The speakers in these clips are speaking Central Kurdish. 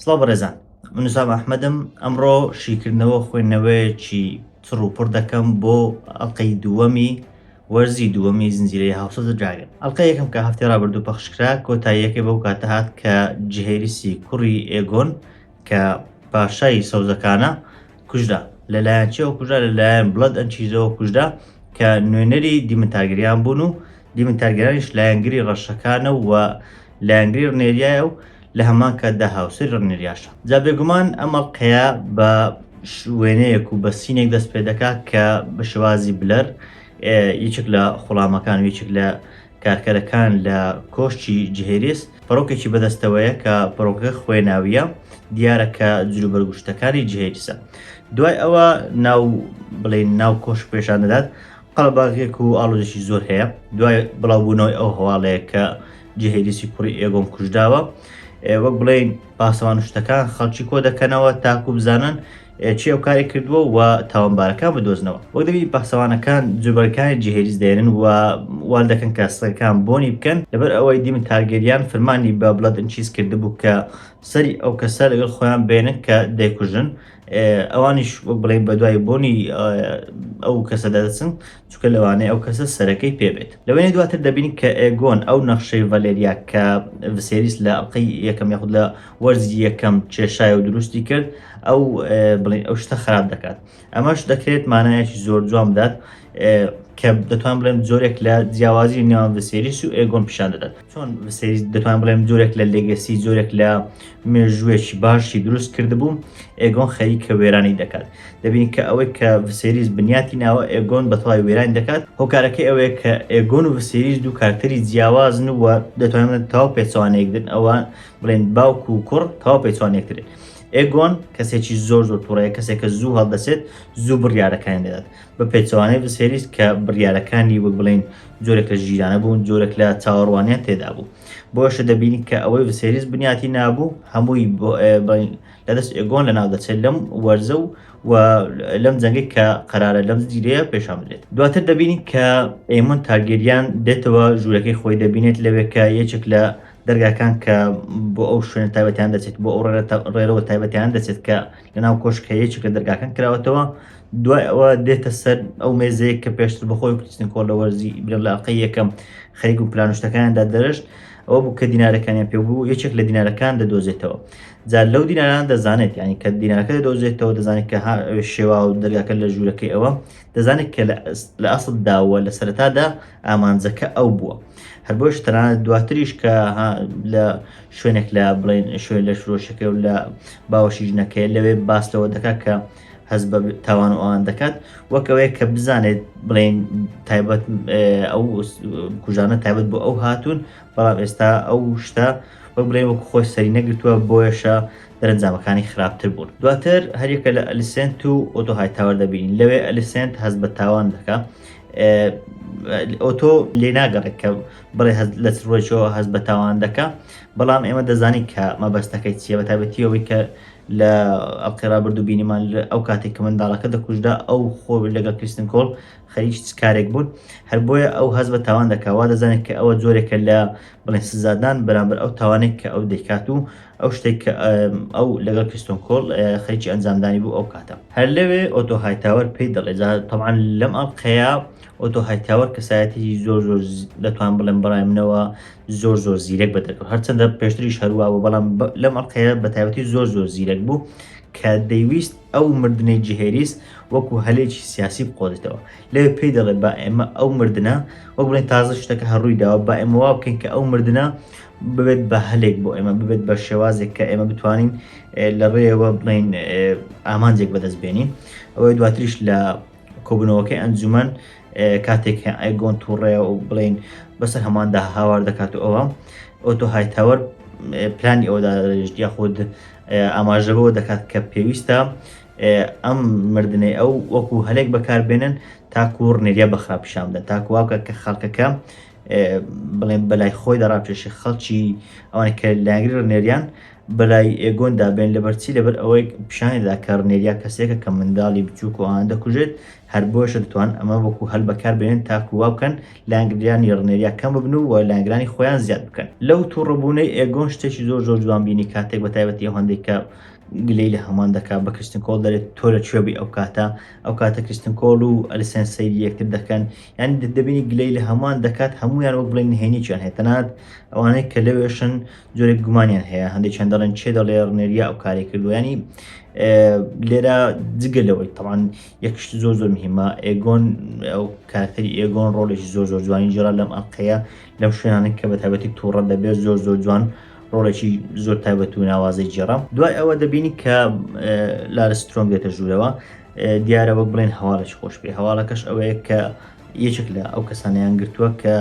سڵاو بەڕێزان، من نووسام ئەحمەدم. ئەمڕۆ شیکردنەوە خوێندنەوەیەکی چڕ و پڕ دەکەم بۆ ئەڵقەی دووەمی وەرزی دووەمی زنجیرەی هاوسەد دراگن. ئەڵقەی یەکەم کە هەفتەی ڕابردوو پەخشکرا کۆتاییەکەی بەو کاتە هات کە جهێریسی کوڕی ئێگۆن کە پاشای سەوزەکانە کوژرا. لەلایەن چێوە کوژرا؟ لەلایەن بڵەد ئەنچیزەوە کوژرا کە نوێنەری دیمەنتارگەریان بوون و دیمەنتارگەرانیش لایەنگری ڕەشەکانە و لایەنگری ڕنێریایە و لە هەمان کاتدا هاوسەری ڕنێریاشە. جا بێگومان ئەم ئەڵقەیە بە وێنەیەک و بە سینێک دەست پێ دەکات کە بە شێوازی بلەر یەکێک لە خوڵامەکان و یەکێک لە کارکەرەکان لە کۆشتی جهێریس پەرۆکێکی بەدەستەوەیە کە پەرۆکە خوێناویە دیارە کە جلوبەرگشتەکانی جهێریسە. دوای ئەوە ناو کۆش پێشان دەدات قەڵەباغێک و ئاڵۆزێکی زۆر هەیە. دوای بڵاوبوونەوەی ئەو هەواڵەیە کە جهێریسی کوڕی ئێگۆن کوژداوە، وەک بڵێن پاسەوان و شتەکان خەڵکی کۆ دەکەنەوە تاکو بزانن چی ئەو کاری کردووە و تاوانبارەکان بدۆزنەوە. وەک دەبی پاسەوانەکان جوبەرەکانی جهێریس دێنن و وال دەکەن کە سەگەکان بۆنی بکەن لەبەر ئەوەی دیمەنتارگەریان فەرمانی بە بڵەد ئەنچیز کردبوو کە سەری ئەو کەسە لەگەڵ خۆیان بێنن کە دەیکوژن. ئەوانیش وەک بڵێن بە دوای بۆنی ئەو کەسە دەدەچن چونکە لەوانەیە ئەو کەسە سەرەکەی پێبێت. لەوێنەی دواتر دەبینی کە ئێگۆن ئەو نەخشەی ڤەلێریا کە ڤسێریس لە ئەڵقەی یەکەم یاخود لە وەرزی یەکەم کێشایە و دروستی کرد ئەو شتە خراپ دەکات. ئەمەش دەکرێت مانایەکی زۆر جوان بدات کە دەتوان بڵێم جۆرێک لە جیاوازی نێوان ڤسێریس و ئێگۆن پیشان دەدات. چۆن ڤسێریس دەتوان بڵێم جۆرێک لە لێگەسی جۆرێک لە مێژوویەکی باشی دروست کردبوو، ئێگۆن خەریکە وێرانی دەکات. دەبین کە ئەوەی کە ڤسێریس بنیاتی ناوە ئێگۆن بەتەواوی وێرانی دەکات. هۆکارەکەی ئەوەیە کە ئێگۆن و ڤسێریس دوو کارکتەری جیاوازن و دەتوانن تەواو پێچەوانەیەکدن، ئەوان بڵێن باوکو و کوڕ تەواو پێچەوانێکترێت. ئێگۆن کەسێکی زۆر تووڕەیە، کەسێکە زوو هەڵدەسێت، زوو بڕیارەکانی دەدات بە پێچەوانەی ڤسێریس کە بڕیارەکانی وەک بڵێن جۆرێک لە ژیرانە بوون، جۆرێک لە چاوەڕوانیان تێدا بوو. بۆشە دەبینی کە ئەوەی ڤسێریس بنیاتی نابوو هەمووی لەدەست ئێگۆن لەناو دەچێت لەم وەرزە و لەم جەنگەی کە قەرارە لەم زنجیرەیە پێشان بدرێت. دواتر دەبینی کە ئێمۆن تارگێریان دێتەوە ژوورەکەی خۆی دەبینێت لەوێ کە یەکێک لە دەرگاکان کە بۆ ئەو شوێنە تایبەتیان دەچێت، بۆ ئەو ڕێرەوە تایبەتیان دەچێت کە لەناو کۆشکە یەکێک لە دەرگاکان کراوەتەوە. دوای ئەوە دێتە سەر ئەو مێزەیە کە پێشتر بەخۆی کوچستن کۆڵ لە وەرزی لە ئەڵقەی یەکەم خەریک و پلانشتەکانیاندا دەرەشت. ئەوە بوو کە دینارەکانیان پێ بوو یەکێک لە دینارەکان دەدۆزێتەوە. جا لەو دیناران دەزانێت، یعنی کە دینارەکە دەدۆزێتەوە دەزانێت کە شێوا و دەرگاکە لە ژوورەکەی ئەوە دەزانێت کە لە ئەسڵداوە لە سەرەتادا ئامانجەکە ئەو بووە. هەر بۆش تەنانەت دواتریش کە لە شوێنێک لە بڵێن شوێن لە فرۆشەکە و لە باوەشی ژنەکەی لەوێ باس لەوە دەکات کە هەز بە تاوان و ئەوان دەکات، وەکەوەیە کە بزانێت بڵێن تایبەت ئەو کوژانە تایبەت بۆ ئەو هاتوون، بەڵام ئێستا ئەو شتە وەک بڵێن وەکو خۆی سەری نەگرتووە بۆیەشە دەرەنجامەکانی خراپتر بوون. دواتر هەریەکە لە ئەلیسێنت و ئۆتۆ هایتاوەر دەبینین. لەوێ ئەلیسێنت هەز بە تاوان دەکات، ئۆتۆ لێ ناگەڕێت کە بڵێ لە ڕۆژەوە هەز بە تاوان دەکات، بەڵام ئێمە دەزانین کە مەبەستەکەی چیە، بە تایبەتیەوەی کە لە ئەڵقەی ڕابردوو بینیمان ئەو کاتێک کە منداڵەکە دەکوژدا ئەو خۆ لەگەڵ کریستن کۆڵ خەریک کارێک بوون، هەر بۆیە ئەو هەز بە تاوان دەکات. وا دەزانێت کە ئەوە جۆرێکە لە بڵێن سزادان بەرامبەر ئەو تاوانێک کە ئەو دەیکات و ئەو شتێک کە ئەو لەگەڵ کریستۆن کۆڵ خەریکی ئەنجامدانی بوو ئەو کاتە. هەر لەوێ ئۆتۆ هایتاوەر پێی دەڵێت. تەبعاً لەم ئەڵقەیە ئۆتۆ هایتاوەر کەسایەتێکی زۆر دەتوان بڵێن بەڕای منەوە زۆر زیرەک بەدەکەوت، هەرچەندە پێشتریش هەروە بوو، بەڵام لەم ئەڵقەیە بە تایبەتی زۆر زیرەک بوو کە دەیویست ئەو مردنەی جهێریس وەکو هەلێکی سیاسی بقۆدێتەوە. لەوێ پێی دەڵێت با ئێمە ئەو مردنە وەک بڵێن تازە شتەکە هەڕووی داوە، با ئێمە وا بکەین کە ئەو مردنە ببێت بە هەلێک بۆ ئێمە، ببێت بە شێوازێک کە ئێمە بتوانین لە ڕێەوە بڵێن ئامانجێک بەدەستبێنین. ئەوەی دواتریش لە کۆبوونەوەکەی ئەنجومەن کاتێک ئەیگۆن تووڕێە و بڵێن بەسەر هەماندا هاوار دەکات و ئەوە ئۆتۆ هایتاوەر پلانی ئەوەدا یاخود ئاماژەبەوە دەکات کە پێویستە ئەم مردنەی ئەو وەکو هەلێک بەکاربێنن تاکو ڕنێریە بەخراپ پیشان بدەن، تاکو واکە کە خەڵکەکە بڵێن بەلای خۆی دەڕاپێشێ خەڵکی ئەوانە کە لایەنگری ڕنێریان بەلای ئێگۆن دابێن لەبەرچی لەبەر ئەوەی پیشانێدا کە ڕنێریا کەسێکە کە منداڵی بچووک و ئەوان دەکوژێت هەر بۆشە دەتوان ئەمە وەکو هەل بەکار بێنن تاکو وا بکەن لانگریانی ڕنێریا کەم ببن و لانگرانی خۆیان زیاد بکەن لەو تووڕەبوونەی ئێگۆن شتێکی زۆر زۆر جوان بینی کاتێک بەتایبەتی ئەو هەندێک کە گلەی لە هەمان دەکات بە کریستن کۆڵ دەرێت تۆ لە کوێبی ئەو کاتە کریستن کۆڵ و ئەلیسەن سەیری یەکتر دەکەن یان دەبینی گلەی لە هەمان دەکات هەمویان وەک بڵێن نهێنییان هێتەنات ئەوانەی کە لەوێشن جۆرێک گومانیان هەیە هەندێک چەند دەڵێن چێ دەڵێ ڕنێریا ئەو کاری کردویانی لێرە جگەلەوەی تەوان یەکشت زۆر زۆر مهمە ئێگۆن ئەو کارکتەری ئێگۆن ڕۆڵێکی زۆر زۆر جوانی جێرا لەم ئەڵقەیە لەم شوێنانێک کە بەتایبەتی تووڕە دەبێت زۆر زۆر جوان ڕۆڵێکی زۆر تایبەت و ناوازەی جێرا دوای ئەوە دەبینی کە لارسترۆم دێتە ژوورەوە دیارە وەک بڵێن هەواڵێکی خۆش پێ هەواڵەکەش ئەوەیە کە یەکێک لە ئەو کەسانیان گرتووە کە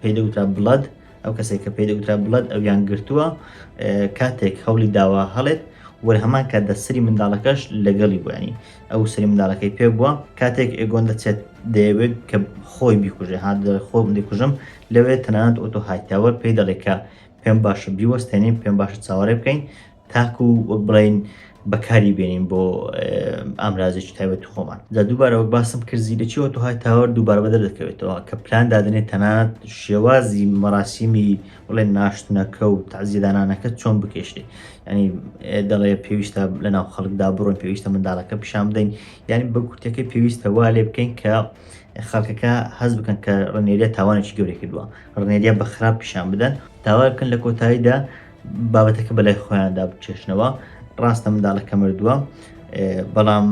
پێی دەوترا بڵەد ئەو کەسێک کە پێی دەوترا بڵەد ئەویان گرتووە کاتێک هەوڵی داوا هەڵێت وەرە هەمان کات دەسەری منداڵەکەش لەگەڵی بووانی ئەو سەری منداڵەکەی پێ بووە کاتێک ئێگۆن دەچێت دەیەوێت کە خۆی بیکوژێ هات خۆم دەیکوژم لەوێت تەنانەت ئۆتۆ هایتاوەر پێی دەڵێکە پێم باشە بیوەستێنین پێم باشە چاوەڕێ بکەین تاکو وەک بڵین بەکاری بێنین بۆ ئامرازێکی تایبەت خۆمان جا دووبارە وەک باسم کردی دەچیەوە تۆ های تاوەر دووبارە بەدەر دەکەوێتەوە کە پلان دادنێت تەنانەت شێوازی مەراسیمی بڵێن ناشتنەکە و تعزیەدانانەکە چۆن بکێشێ ینی دەڵێ پێویستە لە ناو خەڵکدا بڕۆین پێویستە منداڵەکە پیشان بدەین یعنی بە کورتەکەی پێویستە وا لێ بکەین کە خەڵکەکە حەز بکەن کە ڕنێریە تاوانێکی گەورەی کردووە ڕنێریە بە خراپ پیشان بدەن داوا بکەن لە کۆتاییدا بابەتەکە بەلای خۆیاندا بچێشنەوە ڕاستە منداڵەکە مردووە بەڵام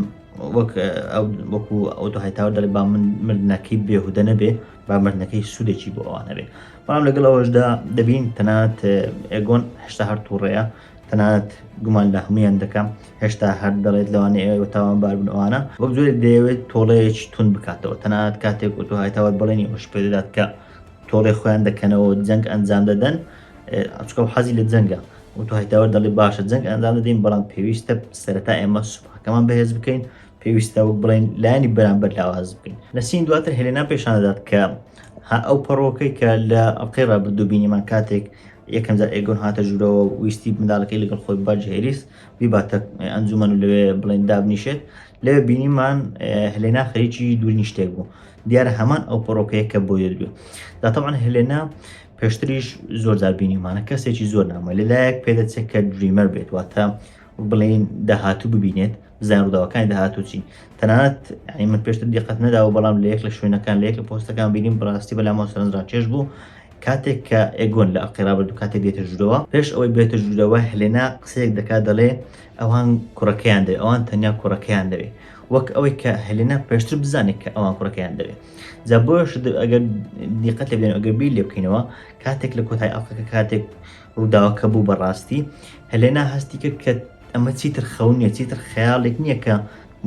وەکو ئەوتۆ هایتاوە دەڵێ با من مردنەکەی بێهودە نەبێ با مردنەکەی سوودێکی بۆ ئەوانە بێ بەڵام لەگەڵ ئەوەشدا دەبین تەنانەت ئێگۆن هێشتا هەر تووڕەیە تەنانەت گومان لە هەمویان دەکەم هێشتا هەر دەڵێت لەوانێ ئێوە تاوانبار بن ئەوانە وەک جۆرێک دەیەوێت تۆڵەیەکی تون بکاتەوە تەنانەت کاتێک ئۆتۆ هایتاوە بەڵێنی ئەوش پێ دەدات کە تۆڵێ خۆیان دەکەنەوە جەنگ ئەنجام دەدەن ئەچکە حەزی لە جەنگە ئۆتۆ هایتاوە دەڵێ باشە جەنگ ئەنجام دەدەین بەڵام پێویستە سەرەتا ئێمە سوپاکەمان بەهێز بکەین پێویستە وەک بڵێن لایانی بەرامبەر لاواز بکەین لە سین دواتر هێلێنا پێشان دەدات کە ئەو پەڕۆکەی کە لە ئەڵقەی ڕابردوو بینیمان کاتێک یەکەم جار ئێگۆن هاتە ژوورەوە ویستی منداڵەکەی لەگەڵ خۆی بەجهێریس بیباتە ئەنجومەن و لەوێ بڵێن دابنیشێت لەوێ بینیمان هێلێنا خەریکی دوورنی شتێک بوو دیارە هەمان ئەو پەڕۆکەیە کە بۆ یەدوێ داتەبعاً هێلێنا پێشتریش زۆر جار بینیمانە کەسێکی زۆر نامە لەلایەک پێدەچێت کە دریمەر بێت واتە بڵێن داهاتوو ببینێت زان ڕووداوەکانی داهاتوو چین تەنانەت ینی من پێشتر دیقەت نەداوە بەڵام لە یەک لە شوێنەکان لە یەک لە پۆستەکان بینیم بەڕاستی بەلامەوە سەرنجڕاکێش بوو کاتێک کە ئێگۆن لە ئەڵقەی ڕابردوو کاتێک دێتە ژوورەوە پێش ئەوەی بێتە ژوورەوە هێلێنا قسەیەک دەکات دەڵێ ئەوان کوڕەکەیان دەوێت ئەوان تەنیا کوڕەکەیان دەوێت وەک ئەوەی کە هێلێنا پێشتر بزانێت کە ئەوان کوڕەکەیان دەوێت جا بۆش ئەگەر دیقەت لێ بدەین ئەگەر بیر لێ بکەینەوە کاتێک لە کۆتای ئەڵقەکە کاتێک ڕووداوەکە بوو بەڕاستی هێلێنا هەستی کرد کە ئەمە چیتر خەون نییە چیتر خەیاڵێک نییە کە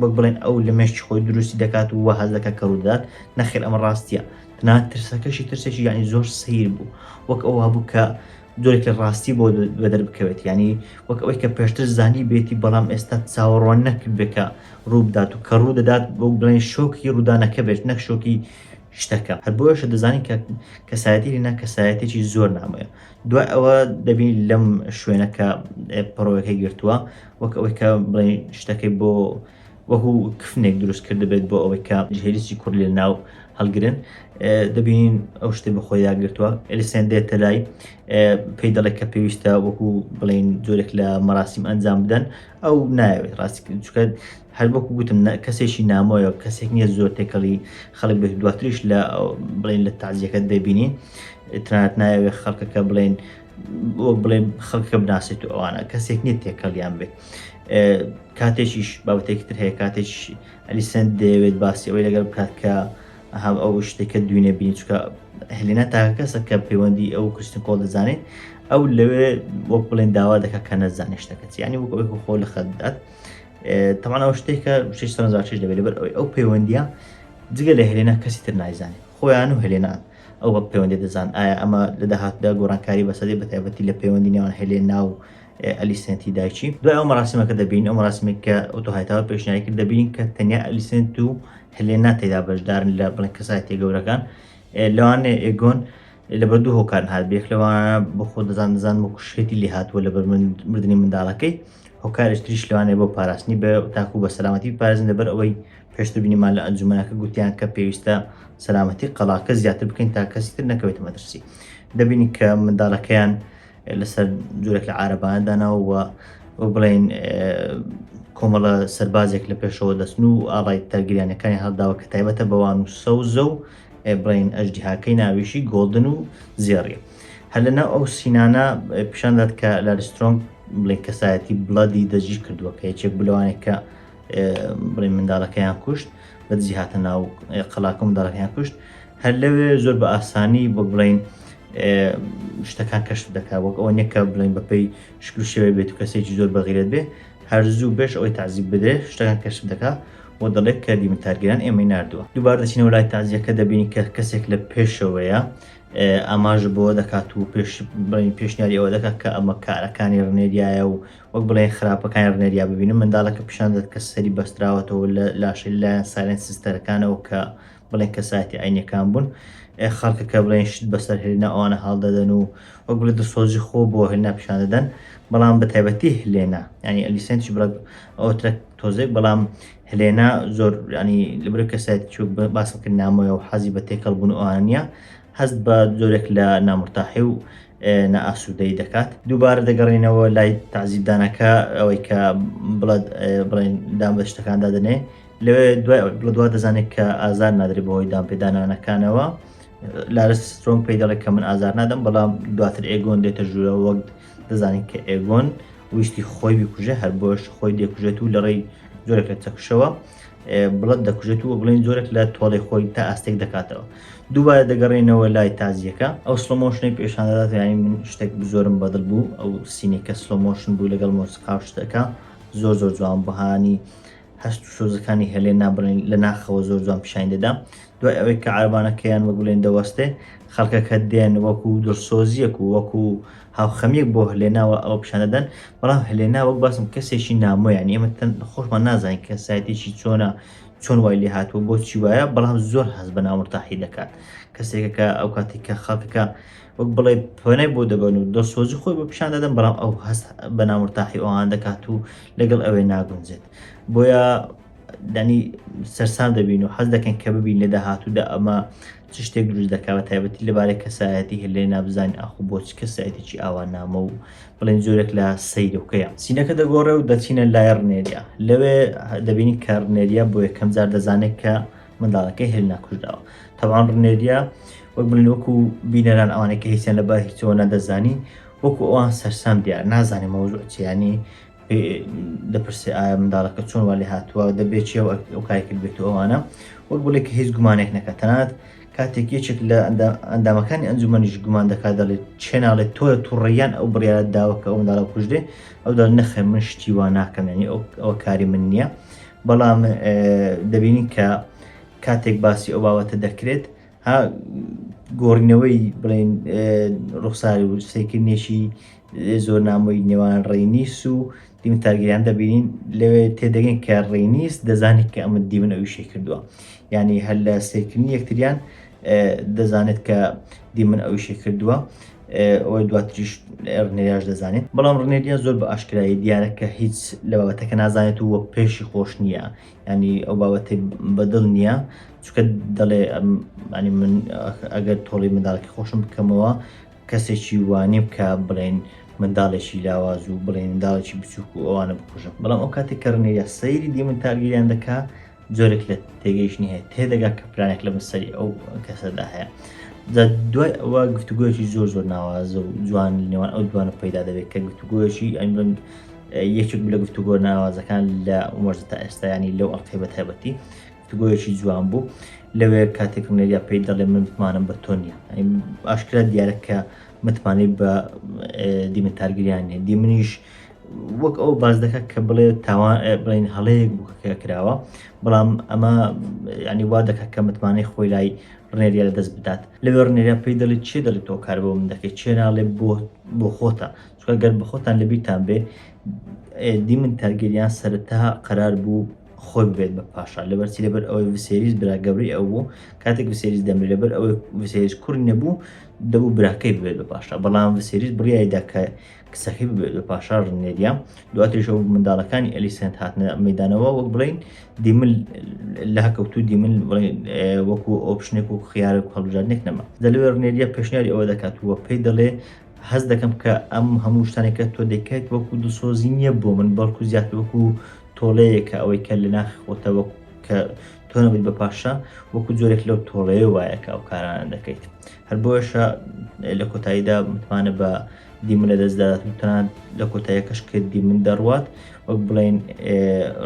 وەک بڵێن ئەو لە مێشتی خۆی دروستی دەکات و وەهاز دەکات کە ڕوودات نەخێر ئەمە ڕاستیە تەنانەت ترسەکەشی ترسێکی یعنی زۆر سەیر بوو وەک ئەوە بوو کە جۆرێک لە ڕاستی بۆ بەدەر بکەوێت ینی وەک ئەوەی کە پێشتر زانی بێتی بەڵام ئێستا چاوەڕوان نەکرد بێکە ڕوو بدات و کە ڕوو دەدات بۆ بڵێن شۆکی ڕوودانەکە بێت نەک شۆکی شتەکە هەر بۆیەشە دەزانی کە کەسایەتی لێنا کەسایەتێکی زۆر نامەیە دوای ئەوە دەبین لەم شوێنەکە پڕۆیەکەی گرتووە وەک ئەوەی کە بڵێن شتەکەی بۆ وەکو کفنێک دروست کرد بێت بۆ ئەوەی کە جهێریسی کوڕ لێ ناو هەڵگرن دەبین ئەو شتێ بە خۆی یاگرتووە ئەلیسەن دێتە لای پێی دەڵێت کە پێویستە وەکو بڵێن جۆرێک لە مەراسیم ئەنجام بدەن ئەو نایەوێت ڕاستی چکە هەر بۆکو گوتم کەسێکی نامۆیە کەسێک نییە زۆر تێکەڵی خەڵک بێت دواتریش لە بڵێن لە تازیەکە دەبینی تەنانەت نایەوێت خەڵکەکە بڵێن بڵێن خەڵکە بناسێت و ئەوانە کەسێک نییە تێکەڵیان بێت کاتێکیش بابەتێکی تر هەیە کاتێک ئەلیسەن دەیەوێت باسی ئەوەی لەگەڵ بکات کە هەم ئەو شتێکە دوینە بینی چکە هێلێنا تاکە کەسە کە پەیوەندی ئەو کریستن کۆڵ دەزانێت ئەو لەوێ وەک بڵێن داوا دەکات کە نەزانێت شتەکەچ ینی وەک ئەوەی خۆ لە خەتدات تەمان ئەو شتێکە شش سەرنجڕاکێش دەبێت لەبەر ئەو پەیوەندیە جگە لە هێلێنا کەسی تر نایزانێت خۆیان و هێلێنان ئەو بە پەیوەندی دەزان ئایا ئەمە لە داهاتدا گۆڕانکاری بەسەدەی بە تایبەتی لە پەیوەندی نێوان هێلێنا و ئەلیسەنتی دایکی دوای ئەو مەراسیمەکە دەبین ئەو مەراسیمێک کە ئۆتۆ هایتاوە پێشنیاری کرد دەبین کە تەنیا ئەلیسەنت و هێلێنا تێدا بەشدارن لە بڵێن کەسایەتی گەورەکان لەوانێ ئێگۆن لە بەردوو هۆکارن هات بێک لەوانە بۆ خۆ دەزان وەکو شێتی لێ هاتووە لەبەر مردنی منداڵەکەی هۆکارش تریش لەوانەیە بۆ پاراستنی بە تاکو بە سەلامەتی بپارێزن لەبەر ئەوەی پێشتر بینیمان لە ئەنجومەنەکە گوتیان کە پێویستە سەلامەتی قەڵاکە زیاتر بکەین تا کەسی تر نەکەوێتە مەترسی دەبینی کە منداڵەکەیان لەسەر جۆرێک لە عارەبانەدانەوە و بڵێن کۆمەڵە سەربازێک لە پێشەوە دەستن و ئاڵای تەرگریانەکانی هەڵداوە کە تایبەتە بەوان و سەوزە و بڵین ئەژدیهاکەی ناویشی گۆڵدن و زێڕی هەر لەناو ئەو سینانە پیشاندات کە لارسترۆنگ بڵێن کەسایەتی بڵەدی دەژیر کردووە کە یەکێک بلەوانێک کە بڵێن منداڵەکەیان کوشت بەدزی هاتە ناو قەڵاکە منداڵەکەیان کوشت هەر لەوێ زۆر بە ئاسانی بۆ بڵێن شتەکان کەشف دەکات وەک ئەوە نییە کە بڵێن بەپەی شکل شێوەیە بێت و کەسێکی زۆر بەغیرەت بێ هەرزوو بێش ئەوەی تعزیب بدرێ شتەکان کەشف دەکات بۆ دەڵێت کە دیمەنتارگەران ئێمەی نردووە دووبار دەچینەوە لای تازیەکە دەبینی کە کەسێک لە پێشەوەیە ئاماژ بۆ دەکات و پێشنیاری ئەوە دەکات کە ئەمە کارەکانی ڕنێریایە و وەک بڵێن خراپەکانی ڕنێریا ببینم منداڵەکە پیشاندێت کە سەری بەستراوەتەوە لە لاشەی لایەن سایلەن سیستەرەکانەوە کە بڵێن کەسایەتی عینەکان بوون خەڵکەکە بڵێن شت بەسەر هێنا ئەوانە هەڵدەدەن و وەک بڵێ دەسۆزی خۆ بۆ هێنا پیشان دەدەن بەڵام بە تایبەتی هلێنا ینی ئەلیسەنتی بڕ ئەو تۆزێک بەڵام هلێنا زۆر ینی لەبەر کەسایەتی چوو باسم کرد نامۆیە و حەزی بە تێکەڵ بوون ئەوانە نیە هەست بە زۆرێک لە نامرتاحی و نەئاسوودەی دەکات دووبارە دەگەڕێنەوە لای تعزیبدانەکە ئەوەی کە بڵێن دام بە شتەکاندا دەنێ لەوێ دوای دەزانێت کە ئازار نادرێت بەهۆی دامپێدانانەکانەوە لارس سترۆنگ پێی دەڵێت کە من ئازار نادەم بەڵام دواتر ئێگۆن دێتە ژوورەوە وەک دەزانین کە ئێگۆن ویستی خۆی بکوژە هەر بۆش خۆی دێکوژێت و لەڕێی زۆرێک لە چەکشەوە بڵەت دەکوژێت و بڵێن زۆرێک لە تۆڵی خۆی تا ئاستێک دەکاتەوە دووبارە دەگەڕێنەوە لای تازیەکە ئەو سلۆمۆشنی پێشاندەدات ینی من شتێک زۆرم بەدڵ بوو ئەو سینێکە سلۆمۆشن بوو لەگەڵ مۆسیقا شتەکە زۆر جوان بەهانی هەست و سۆزەکانی هەلێن نابڕین لە ناخەوە زۆر جوان پیشانی دەدا دوای ئەوەی کە عربانەکەیان وەک بڵێن دەوەستێ خەڵکەکە دێن وەکو دڵسۆزیەک و وەکو هاوخەمیەک بۆ هەلێناوە ئەوە پیشان دەدەن بەڵام هەلێنا وەک باسم کەسێکی نامۆ یعنی ئێمە خۆشمان نازانین کە سایتێکی چۆن وای لێ هاتووە بۆچی وایە بەڵام زۆر هەست بە نامرتاحی دەکات کەسێکەکە ئەو کاتی کە خەڵکەکە وەک بڵێ پەنای بۆ دەبن و دڵسۆزی خۆی بە پیشان دەدەن بەڵام ئەو هەست بە نامرتاحی ئەوان دەکات و لەگەڵ ئەوەی ناگونجێت بۆیە دانی سەرسام دەبین و حەز دەکەن کە ببین لە داهاتوودا ئەمە چ شتێک دروست دەکەوە تایبەتی لەبارەی کەسایەتی هەلێ نابزانین ئاخو بۆچ کەسایەتێکی ئاوان نامە و بڵێن زۆرێک لە سەیرۆکەیە سینەکە دەگۆڕێ و دەچینە لای ڕنێریا لەوێ دەبینی کە ڕنێریا بۆ یەکەم جار دەزانێت کە منداڵەکەی هێل ناکوژداوە تەواان ڕنێریا وەک بڵین وەکو بینەران ئەوانێکە هیچیان لەبار هیچەوە نەدەزانی وەکو ئەوان سەرسام دیار نازانێ مەوزوع چیانی دەپرسێ ئایا منداڵەکە چۆن وا لێ هاتووە دەبێت چێ ئەو کاری کرد بێت و ئەوانە وەک بڵێ کە هیچ گومانێک نەکە تەنانەت کاتێک یەکێک لە ئەندامەکانی ئەنجومەنیش گومان دەکات دەڵێت چێناڵێت تۆە تووڕێیان ئەو بڕیارەت داوە کە ئەو منداڵە کوژدێ ئەو دەڵێت نەخێ من شتی وا ناکەم یعنی ئەوە کاری من نییە بەڵام دەبینی کە کاتێک باسی ئەو باوەتە دەکرێت ها گۆڕینەوەی بڵێن ڕوخساری و سیرکردنیشی زۆر نامۆی نێوان ڕێنیس و دیمەنتارگەریان دەبینین لەوێ تێدەگەین کە ڕێنیس دەزانێت کە ئەمە دیمن ئەویشی کردووە یعنی هەر لە سیرکردنی یەکتریان دەزانێت کە دیمن ئەویشی کردووە ئەوەی دواتریش ڕنێریاش دەزانێت بەڵام ڕنێریا زۆر بە ئاشکرایی دیارە کە هیچ لە بابەتەکە نازانێت و وەک پێشی خۆش نییە ینی ئەو بابەتی بەدڵ نییە چکە دەڵێ ئەنی من ئەگەر تۆڵی منداڵێکی خۆشم بکەمەوە کەسێکی وانێ بکە بڵێن منداڵێکی لاواز و بڵێن منداڵێکی بچووک و ئەوانە بکوژم بەڵام ئەو کاتێک کە ڕنێریا سەیری دیمەنتارگەریان دەکا زۆرێک لە تێگەیشتنی هەیە تێدەگا کە پلانێک لە مەسەری ئەو کەسەدا هەیە دوای ئەوە گفتوگویەکی زۆر ناوازە و جوان نێوان ئەو دوانە پەیدا دەبێت کە گفتوگویەکی ئەنبن یەکێک لە گفتوگۆ ناوازەکان لە وەرزە تا ئێستا ینی لەو ئەڵقەی بە تایبەتی گفتوگویەکی جوان بوو لەوێ کاتێک ڕنێریا پێی دەڵێ من متمانم بە تۆ نییە ئاشکرا دیارە کە متمانەی بە دیمەنتارگەریان نیە دیمنیش وەک ئەو باز دەکات کە بڵێ تاوان بڵێن هەڵەیەک بووکە کراوە بەڵام ئەمە ینی وا دەکات کە متمانەی خۆی لای ڕنێریا لە دەست بدات لەوێ ڕنێریا پێی دەڵێت چێ دەڵێت تۆ کار بۆ من دەکەیت چێ ناڵێ بۆ خۆتە چکە گەر بە خۆتان لەبیرتان بێ دیمەنتارگەریان سەرەتا قەرار بوو خۆی بێت بە پاشا لەبەرچی لەبەر ئەوەی وسێریز برا گەورەی ئەو بوو کاتێک وسێریز دەمرێت لەبەر ئەوەی وسێریز کوڕی نەبوو دەبوو براکەی ببێت بە پاشا بەڵام وسێریز بڕیایدا کە کچەکەی ببێت بە پاشا ڕنێریە دواتریشەوە منداڵەکانی ئەلیسەند هاتنە مەدانەوە وەک بڵین دیمل لە هەکەوتو دیمل وەکو ئۆپشنێک و خیارێک و هەڵبژاردنێک نەما دەلوێ ڕنێریە پێشنیاری ئەوە دەکات وە پێی دەڵێ هەست دەکەم کە ئەم هەموو شتانێکە تۆ دەکەیت وەکو دڵسۆزی نییە بۆ من بەڵکو زیاتر وەکو تۆڵەیەکە ئەوەی کە لە ناخۆتەوە کە تۆ نەبیت بە پاشا وەکو جۆرێک لەو تۆڵەیە وایە کە ئەو کارانە دەکەیت هەر بۆشە لە کۆتاییدا متمانە بە دیمن لە دەستدات تەنان لە کۆتاییەکەش کرد دیمن دەڕوات وەک بڵین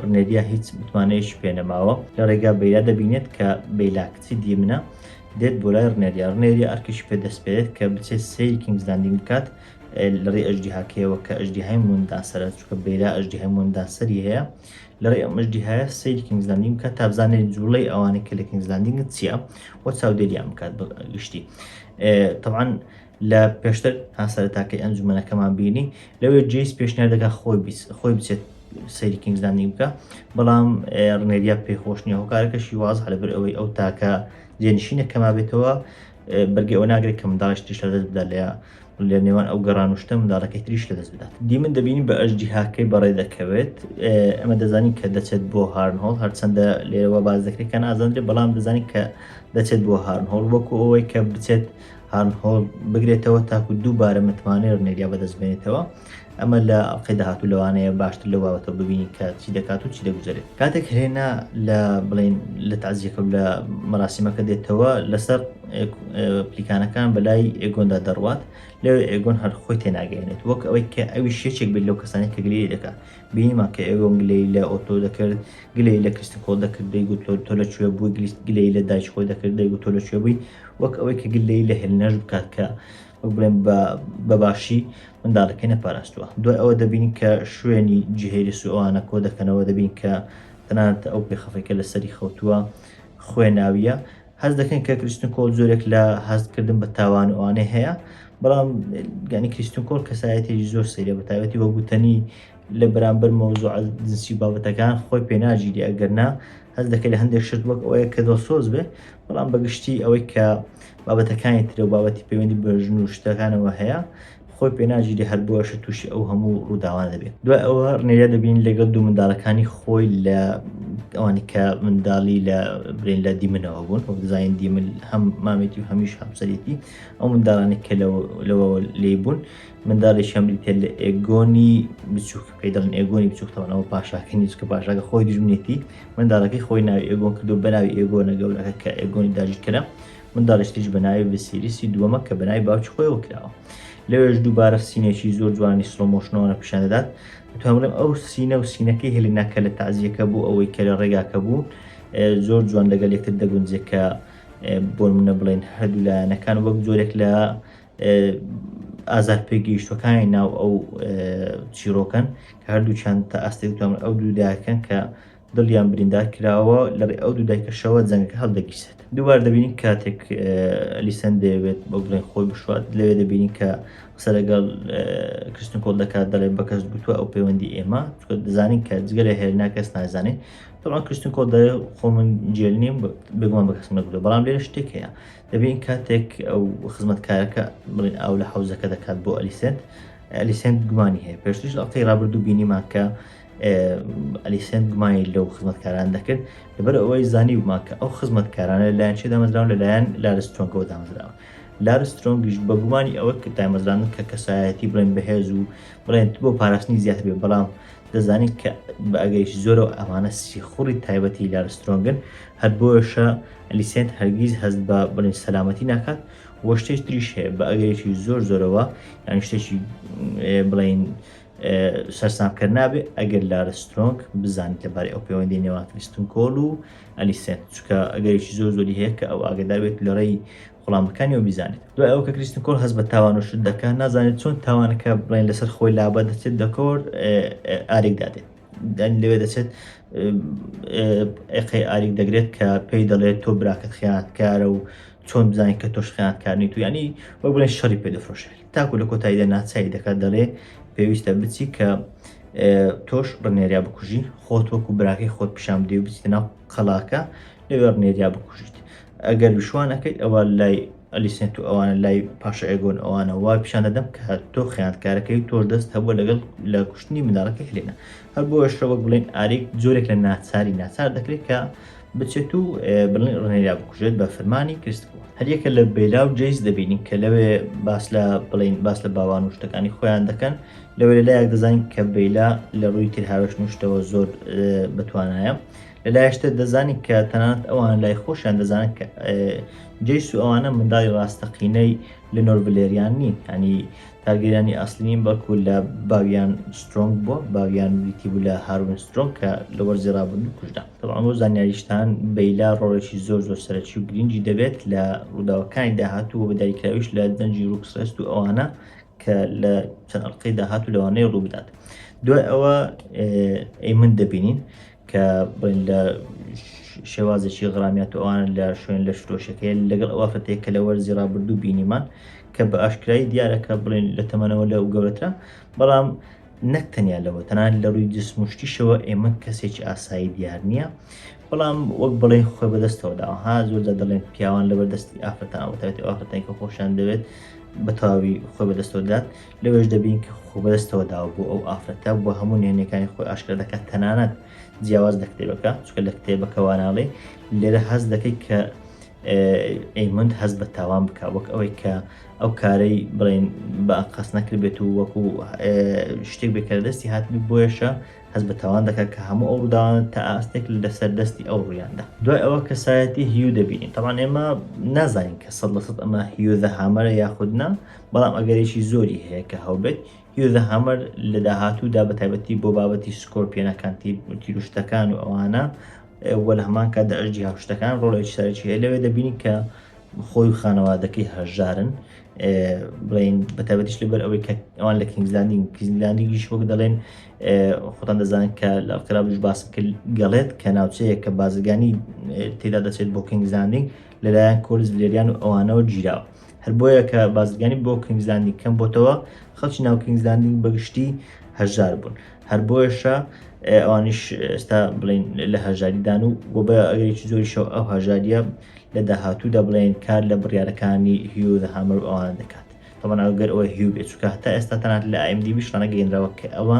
ڕنێریە هیچ متمانەیەکی پێنەماوە لە ڕێگا بەیرا دەبینێت کە بەیلا کچی دیمنە دێت بۆ لای ڕنێریە ئەرکیشی پێدەست پێێت کە بچێت سەیری کینگزلاندینگ بکات لەڕێ ئەژدیهاکەیەوە کە ئەژدیهای مونداسەرە چکە بەیرا ئەژدیهای مونداسەری هەیە لەڕێ ئەم ئەژدیهایە سەیری کینگزلاندینگ بکات تا بزانێت جوڵەی ئەوانەی کە لە کینگزلاندینگت چییە وە چاودێریان بکات گشتی طبعاً لە پێشتر تا سەرەتاکەی ئەنجومەنەکەمان بینی لەوێ جێیس پێشنیار دەکات خۆی بچێت سەیری کینگزلاندینگ بکە بەڵام ڕنێریە پێخۆش نییە هۆکارەکەشی واز لەبەر ئەوەی ئەو تاکە جێنشینە کەما بێتەوە بەرگی ئەوە ناگرێت کە منداڵش تریش لە دەست بدات لە نێوان ئەو گەڕانوشتە منداڵەکەی تریش لە دەست بدات دیمن دەبینی بە ئەژدیهاکەی بەڕێ دەکەوێت ئەمە دەزانین کە دەچێت بۆ هارنهۆڵ هەرچەندە لێرەوە باز دەکرێت کە نازاندرێت بەڵام دەزانین کە دەچێت بۆ هارنهۆڵ وەکو ئەوەی کە بچێت هارنهۆڵ بگرێتەوە تاکو دووبارە متمانەی ڕنێریە بەدەستبێنێتەوە ئەمە لە ئەڵقەی داهاتوو لەوانەیە باشتر لە بابەتەوە ببینی کە چی دەکات و چی دەگوزارێت کاتێک هێنا لە بڵین لە تازیەکە لە مەراسیمەکە دێتەوە لەسەر پلیکانەکان بەلای ئێگۆندا دەڕوات لەوێ ئێگۆن هەر خۆی تێناگەێنێت وەک ئەوەی کە ئەوی شێچێک بێت لەو کەسانی کە گلەی دەکات بینیمان کە ئێگۆن گلەی لە ئۆتۆ دەکرد گلەی لە کریستۆفۆڵ دەکرد دەیگوت تۆ لەکوێ بووی گلەی لە دایک خۆی دەکرد دەیگوت تۆ لەکوێ بووی وەک ئەوەی کە گلەی لە هێلنەش بکات کە بڵێن بەباشی منداڵەکەی نەپاراستووە دوای ئەوە دەبینی کە شوێنی جیهێری سوئانە کۆ دەکەنەوە دەبین کە تەنانەت ئەو پێخەفەکە لە سەری خەوتووە خوێناویە هەست دەکەن کە کریستۆفۆڵ زۆرێک لە هەستکردن بە تاوان ئەوانەی هەیە بەڵام گانی کریستۆفۆڵ کەسایەتێکی زۆر سەیرە بە تایبەتی وەگوتنی لە بەرامبەر مەوزوع جنسی بابەتەکان خۆی پێناگیری ئەگەرنا هەست دەکەی لە هەندێک شت وەک ئەوەیە کە دڵسۆز بێ بەڵام بەگشتی ئەوەی کە بابەتەکانی ترە و بابەتی پەیوەندی بە ژن و شتەکانەوە هەیە خۆی پێناگیری هەر بۆشە تووشی ئەو هەموو ڕووداوان دەبێت دوای ئەوە ڕنێریە دەبین لەگەڵ دوو منداڵەکانی خۆی لە ئەوانی کە منداڵی لە برین لە دیمنەوە بوون وەک دەزانین دیمن هەم مامێتی و هەمیش هەمسەرێتی ئەو منداڵانی کە لەوە لێ بوون منداڵی شەمریتێ لە ئێگۆنی بچووک پێی دەڵێن ئێگۆنی بچووکتەوەنەوە پاشاکەنی چکە پاشاکە خۆی دژمنێتی منداڵەکەی خۆی ناوی ئێگۆن کردو بەناوی ئێگۆنە گەورەکە کە ئێگۆنی داژیرکەرە منداڵیشتیش بەناوی بەسیریسی دووەمە کە بەناوی باوکی خۆیەوە کراوە لەوێش دووبارە سینێکی زۆر جوانی سلۆمۆشنەوە پیشان دەدات توانڵێم ئەو سینە و سینەکەی هێلیناکە لە تازیەکە بوو ئەوەی کە لە ڕێگاکە بوو زۆر جوان لەگەڵ یەکتر دەگونجێت کە بۆ منە بڵێن هەردوو لایەنەکان وەک جۆرێک لە ئازار پێگەیشتوەکانی ناو ئەو چیرۆکەن کە هەردووچیان تا ئاستێک توانن ئەو دوودایەکەن کە دڵیان بریندار کراوە لەڕێ ئەو دوودایکەشەوە جەنگەکە هەڵدەگیرێت دووبار دەبینین کاتێک ئەلیسەند دەیەوێت بە بڵێن خۆی بشوات لەوێ دەبینین کە قسە لەگەڵ کریستۆفۆڵ دەکات دەڵێ بەکەس گوتووە ئەو پەیوەندی ئێمە دەزانین کە جگە لە هێرنا کەس نازانێت طبعا کریستۆفۆڵ دەڵێ خۆ من جێل نیم بگومان بە کەسم نەگوتووە بەڵام لێرە شتێک هەیە دەبین کاتێک ئەو خزمەتکارەکە بڵێن ئەو لە حەوزەکە دەکات بۆ ئەلیسەند گومانی هەیە پێشترش ئەڵقەی ڕابردوو بینیمان کە ئەلیسەند گومانی لەو خزمەتکاران دەکرد لەبەر ئەوەی زانی بوومان کە ئەو خزمەتکارانە لەلایەن چێ دامەزراون لەلایەن لارسترۆنگەوە دامەزراوە لارسترۆنگیش بە گومانی ئەوە کە دامەزراندن کە کەسایەتی بڵێن بەهێز و بڵێن بۆ پاراستنی زیاتر بێ بەڵام دەزانین کە بە ئەگەیش زۆرەوە ئەمانە سیخوڕی تایبەتی لارسترۆنگن هەر بۆشە ئەلیسەند هەرگیز هەست بە بڵێن سەلامەتی ناکات وە شتێک تریش هەیە بە ئەگەیەکی زۆرەوە یان شتێکی بڵێن سەرسامکە نابێ ئەگەر لارسترۆنگ بزانیت لەبارەی ئەو پەیوەندی نێوان کریستۆفۆڵ و ئەلیسەند چکە ئەگەرێکی زۆری هەیە کە ئەو ئاگدار بێت لەڕێی وەڵامەکانی ئەو بیزانێت دوای ئەو کە کریستۆفۆڵ هەست بە تاوانشت دەکات نازانێت چۆن تاوانەکە بڵێن لەسەر خۆی لابە دەچێت دەکۆر ئارێک دادێت لەوێ دەچێت ئەقەی ئاریک دەگرێت کە پێی دەڵێت تۆ براکەت خیانەتکارە و چۆن بزانین کە تۆش خیانەتکار نیت و ینی وەک بڵێن شەڕی پێ دەفرۆشێت تاکو لە کۆتاییدا ناچاری دەکات دەڵێ پێویستە بچی کە تۆش ڕنێریا بکوژی خۆت وەکو براکەی خۆت پیشان بدەی و بچیتە ناو قەڵاکە لەوێ ڕنێریا بکوژیت. ئەگەر وشوانەکەیت ئەوە لای ئەلیسنت و ئەوانە لای پاشە ئێگۆن ئەوانە وا پیشان دەدەم کە تۆ خیانەتکارەکەی تۆش دەست هەبووە لەگەڵ لە کوشتنی منداڵەکە هێلێنە. هەر بۆ شەوە بڵێن ئاریک جۆرێک لە ناچاری ناچار دەکرێت کە بچێت و بڵێن ڕنێریا بکوژێت بە فەرمانی کریستبوو. هەریەکە لە بێلا و جەیز دەبینین کە لەوێ باس لە باوان و شتەکانی خۆیان دەکەن لەوێ لەلایەک دەزانین کە بەیلا لە ڕووی ترهاوێش نوشتەوە زۆر بتوانایە لەلایەشتە دەزانین کە تەنانەت ئەوان لای خۆشیان دەزانن کە جەیس و ئەوانە منداڵی ڕاستەقینەی لە نۆرڤلێریان نین ینی تارگەریانی ئەسلین بەڵکو لە باویان سترۆنگ بووە باویان وریتی بوو لە هارون سترۆنگ کە لە وەرزی ڕابردوو کوژدا. تەواو بۆ زانیاریشتان بەیلا ڕۆڵێکی زۆر سەرەکی و گرنگی دەبێت لە ڕووداوەکانی داهاتوو بە دایکراویش لە دەنجی ڕوکسرست و ئەوانە کە لە چەند ئەڵقەی داهاتوو لەوانەیە ڕوو بدات. دوای ئەوە ئەیمن دەبینین کە بڵێن لە شێوازێکی غرامیات و ئەوان لە شوێن لە فرۆشەکەی لەگەڵ ئەوافرەتەیە کە لە وەرزی ڕابردوو بینیمان کە بە ئاشکرایی دیارەکە بڵێن لە تەمەنەوە لە گەورەترە بەڵام نەک تەنیا لەوە تەنان لە ڕووی جسمشتیشەوە ئێمە کەسێکی ئاسایی دیار نییە بەڵام وەک بڵێن خۆی بەدەستەوە داها زۆرجار دەڵێن پیاوان لەبەردەستی ئافرەتان وتەوێت ئافرەتانی کە خۆشیان دەوێت بە تەواوی خۆی بەدەستەوە دات لەوێش دەبین کە خۆ بەدەستەوە داوە بۆ ئەو ئافرەتە بۆ هەموو نهێنیەکانی خۆی ئاشکرا دەکات تەنانەت جیاواز لە کتێبەکە چکە لە کتێبەکەوە ناڵێ لێرە هەست دەکەیت کە ئەیمند هەست بە تاوان بکە وەک ئەوەی کە ئەو کارەی بڵێن بە قەس نەکرێت و وەکو شتێک بێکە دەستی هاتبی بۆیشە هەست بە تاوان دەکات کە هەموو ئەو ڕووداوانە تا ئاستێک لە سەردەستی ئەو ڕوویاندا. دوای ئەوە کەسایەتی هیو دەبینین تەمان ئێمە نازانین کە 100% ئەمە هیو ذە هامەرە یاخودنا بەڵام ئەگەرێکی زۆری هەیە کە هەوبێت هیو ذە هامەر لە داهاتوودا بە تایبەتی بۆ بابەتی سکۆرپیۆنەکان تیروشتەکان و ئەوانە وە لە هەمان کاتدا ئەژی هاوشتەکان ڕۆڵێکی سەرەکی هەیە لەوێ دەبینی کە خۆی و خانەوادەکەی هەژارن بڵین بە تایبەتیش لەبەر ئەوەی کە ئەوان لە کینگزلاندیش وەک دەڵێن خۆتان دەزانن کە لە قرابش باسم کرد گەڵێت کە ناوچەیە کە بازرگانی تێدا دەچێت بۆ کینگزلاندینگ لەلایەن کۆلز ڤلێریان و ئەوانەوە گیراوە هەر بۆیە کە بازرگانی بۆ کینگزلاندینگ کەم بۆتەوە خەڵکی ناو کینگزلاندینگ بەگشتی هەژار بوون هەر بۆیەشە ئەوانیش ئێستا بڵین لە هەژاریدان و بۆ بە ئەگەرێکی زۆریشەوە ئەو هەژاریە لە داهاتوودا بڵێن کار لە بڕیارەکانی هیو ذە هامەر و ئەوانە دەکات تەمان ئەگەر ئەوە هیو بێت چکە هەتا ئێستا تەنانەت لە IMDb شانە گەیەنراوە کە ئەوە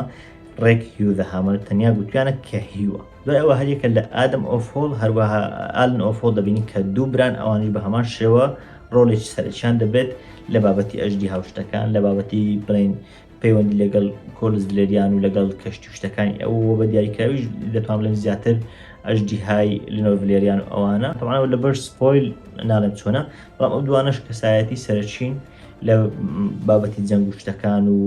ڕێک هیو ذە هامەر تەنیا گوتیانە کە هیوە. دوای ئەوە هەریەکە لە ئادەم ئۆفۆڵ هەروەها ئالن ئۆفۆڵ دەبینی کە دوو بران ئەوانیش بە هەمان شێوە ڕۆڵێکی سەرچیان دەبێت لە بابەتی ئەژدی هاوشتەکان لە بابەتی بڵین پەیوەندی لەگەڵ کۆلز ڤلێریان و لەگەڵ کەشتی شتەکانی ئەو بە دیاریکراویش دەتوان بڵێن زیاتر ئەژدیهای لەنۆڤلێریان و ئەوانە تەمانەوە لەبەر سپۆیل ناڵێم چۆنە بەڵام ئەو دوانەش کەسایەتی سەرچین لە بابەتی جەنگ و شتەکان و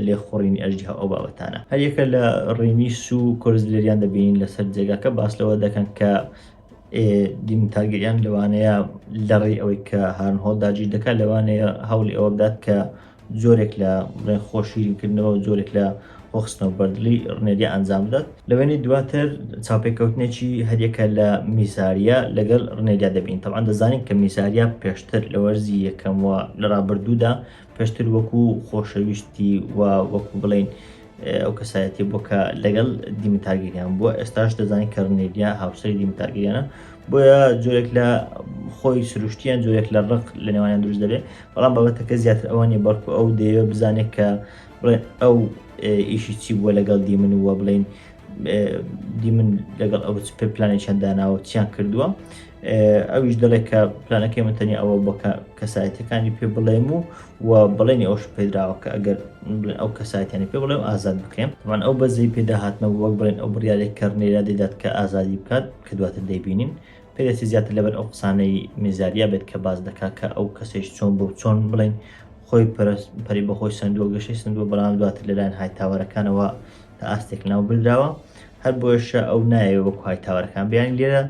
لێخۆڕینی ئەژدیها ئەو بابەتانە هەریەکە لە ڕێنیس و کۆلز ڤلێریان دەبینین لەسەر جێگاکە باس لەوە دەکەن کە دیمتارگەریان لەوانەیە لەڕێی ئەوەی کە هارنهۆڵ داگیر دەکات لەوانەیە هەوڵی ئەوە بدات کە زۆرێک لە بڵێن خۆشیرینکردنەوە و زۆرێک لە خۆخستنەوە بەردلی ڕنێریە ئەنجام بدات لەوێنی دواتر چاوپێکەوتنێکی هەریەکە لە میساریە لەگەڵ ڕنێریا دەبین تەمان دەزانین کە میساریە پێشتر لە وەرزی یەکەمەوە لە ڕابردوودا پێشتر وەکو خۆشەویستی و وەکو بڵین ئەو کەسایەتی بۆکە لەگەڵ دیمتارگەریان بووە ئێستاش دەزانین کە ڕنێریا هاوسەری دیمتارگەریانە بۆیە جۆرێک لە خۆی سروشتیان جۆرێک لە ڕق لە نێوانیان دروست دەبێت بەڵام بابەتەکە زیاتر ئەوانی بەڵکو ئەو دەیەوە بزانێت کە بڵێن ئەو ئیشی چی بووە لەگەڵ دیمن وە بڵین دیمن لەگەڵ ئەو پلانێکیان داناوە چیان کردووە ئەویش دەڵێت کە پلانەکەی من تەنیا ئەوە بۆ کەسایەتەکانی پێ بڵێم و بڵێنی ئەوش پێدراوە کە ئەگەر ئەو کەسایەتیانی پێ بڵێم ئازاد بکەم تەمان ئەو بەزەی پێدا هاتمە وەک بڵێن ئەو بڕیارێک کەڕنێرا دەدات کە ئازادی بکات کە دواتر دەیبینین پێدەستی زیاتر لەبەر ئەو قسانەی میزاریە بێت کە باز دەکات کە ئەو کەسێک چۆن بۆ چۆن بڵێن خۆی پەری بەخۆی سندووە گەشەی سندووە بەڵام دواتر لەلایەن هایتاوەرەکانەوە تا ئاستێک ناو بردراوە هەر بۆشە ئەو نایەوە وەکو هایتاوەرەکان بیان لێرە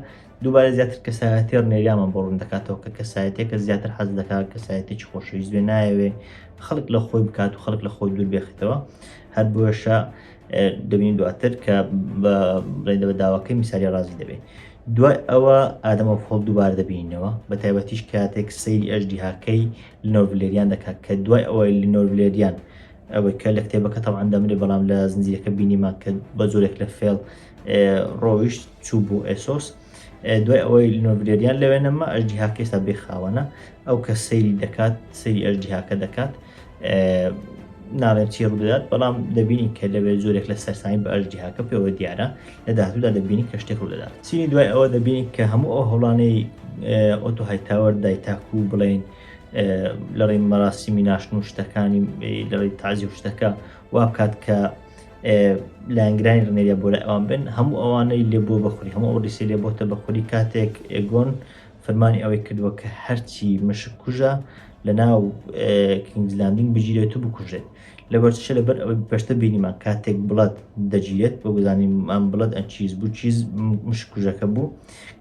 دووبارە زیاتر کەسایەتی ڕنێریامان بۆ ڕوون دەکاتەوە کە کەسایەتێکە زیاتر حەز دەکات کەسایەتێکی خۆشەویست بێ نایەوێ خەڵک لە خۆی بکات و خەڵک لە خۆی دوور بێخیتەوە هەر بۆشە دەبین دواتر کە بە داواکەی میساریە ڕازی دەبێت. دوای ئەوە ئادەمە فۆڵ دووبارە دەبینینەوە بە تایبەتیش کاتێک سەیری ئەژدیهاکەی لە نۆرڤلێریان دەکات کە دوای ئەوەی لە نۆرڤلێریان ئەوەی کە لە کتێبەکە تەواان دەمرێ بەڵام لە زنجیرەکە بینیمان کە بە زۆرێک لە فێڵ ڕۆیشت چوو بوو ئێسۆس. دوای ئەوەی نۆڤلێریان لەوێنەما ئەژدیها کێستا بێخاوەنە ئەو کە سەیری دەکات سەیری ئەژدیهاکە دەکات ناڵێن چی ڕوودەدات بەڵام دەبینی کە لەوێ زۆرێک لە سەرسانی بە ئەژدیهاکە پێوە دیارە لە داهاتوودا دەبینی کە شتێک ڕوودەدات. سینی دوای ئەوە دەبینی کە هەموو ئەو هەوڵانەی ئۆتۆ هایتاوەر دایتاکو بڵێن لەڕێی مەراسیمی ناشن و شتەکانی لەڕێی تازی و شتەکە وا بکات کە لایەنگرانی ڕنێریە بۆ لای ئەوان بن هەموو ئەوانەی لێ بۆ بەخوری هەموو ئەو ڕیسی لێ بۆتە بەخوری کاتێک ئێگۆن فەرمانی ئەوەی کردووە کە هەرچی مشک کوژە لە ناو کینگزلاندینگ بگیرێت و بکوژێت لەبەرچە لەبەر ئەوەی پێشتە بینیمان کاتێک بڵەت دەگیرێت بۆ بزانین ئەم بڵەت ئەن چیز بوو چیز مشک کوژەکە بوو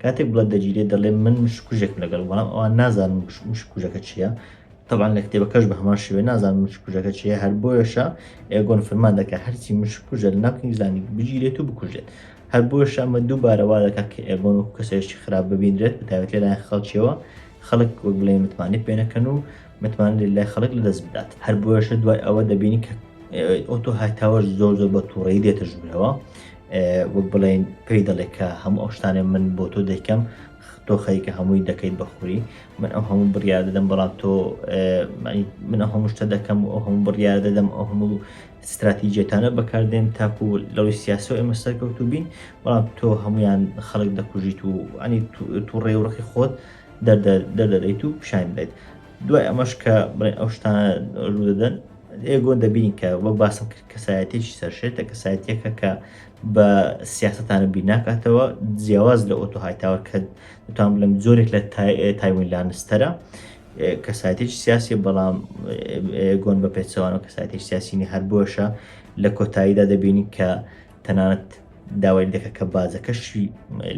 کاتێک بڵەت دەگیرێت دەڵێ من مشک کوژێک لەگەڵ بەڵام ئەوان نازانن مشک کوژەکە چییە طبعا لە کتێبەکەش بە هەمان شێوێ نازانن مشک کوژەکە چییە هەر بۆیەشە ئێگۆن فەرمان دەکات هەرچی مشک کوژە لە ناو کینگزلاندینگ بگیرێت و بکوژێت هەر بۆیەش ئەمە دووبارە وا دەکات کە ئێگۆن و کەسێکی خراپ ببینرێت بەتایبەت لەلایەن خەڵکیەوە خەڵک وەک بڵێ متمانێت پێ نەکەن و متمان لای خەڵک لەدەست بدات هەر بۆیەشە دوای ئەوە دەبینی کە ئۆتۆ هایتاوەر زۆر بە تووڕەیی دێتە ژوورەوە وەک بڵێن پێی دەڵێت کە هەموو ئەو شتانێ من بۆ تۆ دەیکەم تۆ خەریکە هەمووی دەکەیت بەخوری من ئەو هەموو بڕیار دەدەم بەڵام تۆ من ئەو هەموو شتە دەکەم و ئەو هەموو بڕیار دەدەم ئەو هەموو استراتیجیەتانە بەکاردێن تاکو لەڕووی سیاسە و ئێمە سەرکەوتوو بین بەڵام تۆ هەمویان خەڵک دەکوژیت و ئەنی تووڕێ و ڕقی خۆت دەردەدەیت و پیشان دەیت دوای ئەمەش کە بڵێن ئەو شتانە ڕوو دەدەن ئێگۆن دەبینی کە وەک باسم کرد کەسایەتێکی سەرشێتە کەسایەتێکە کە بە سیاستانە بیر ناکاتەوە جیاواز لە ئۆتۆ هایتاوەر کە دەتوان بڵێم زۆرێک لە تایوین لانستەرە کەسایەتێکی سیاسی بەڵام ئێگۆن بە پێچەوانەوە کەسایەتێکی سیاسینی هەر بۆشە لە کۆتاییدا دەبینی کە تەنانەت داوای دەکە کە بازەکەشی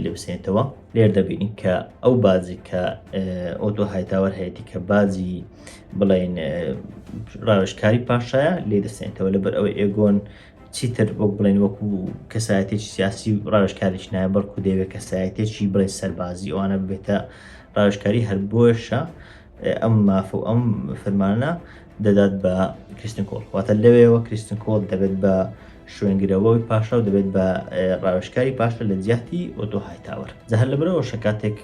لێ بسێنێتەوە لێر دەبینی کە ئەو بازی کە ئۆتۆ هایتاوەر هەیەی کە بازی بڵێن ڕاوێژکاری پاشایە لێ دەسێنێتەوە لەبەر ئەوەی ئێگۆن چیتر وەک بڵێن وەکو کەسایەتێکی سیاسی ڕاوێژکاریش نایە بەڵکو دەیەوێت کەسایەتێکی بڵێن سەربازی ئەوانە ببێتە ڕاوێژکاری هەر بۆیشە ئەم مافە و ئەم فەرمانە دەدات بە کریستن کۆڵ واتە لەوێەوە کریستن کۆڵ دەبێت بە شوێنگرەوەی پاشا و دەبێت بە ڕاوێژکاری پاشە لە جیاتی ئۆتۆ هایتاوەر جەهەر لەبەرەوە شکاتێک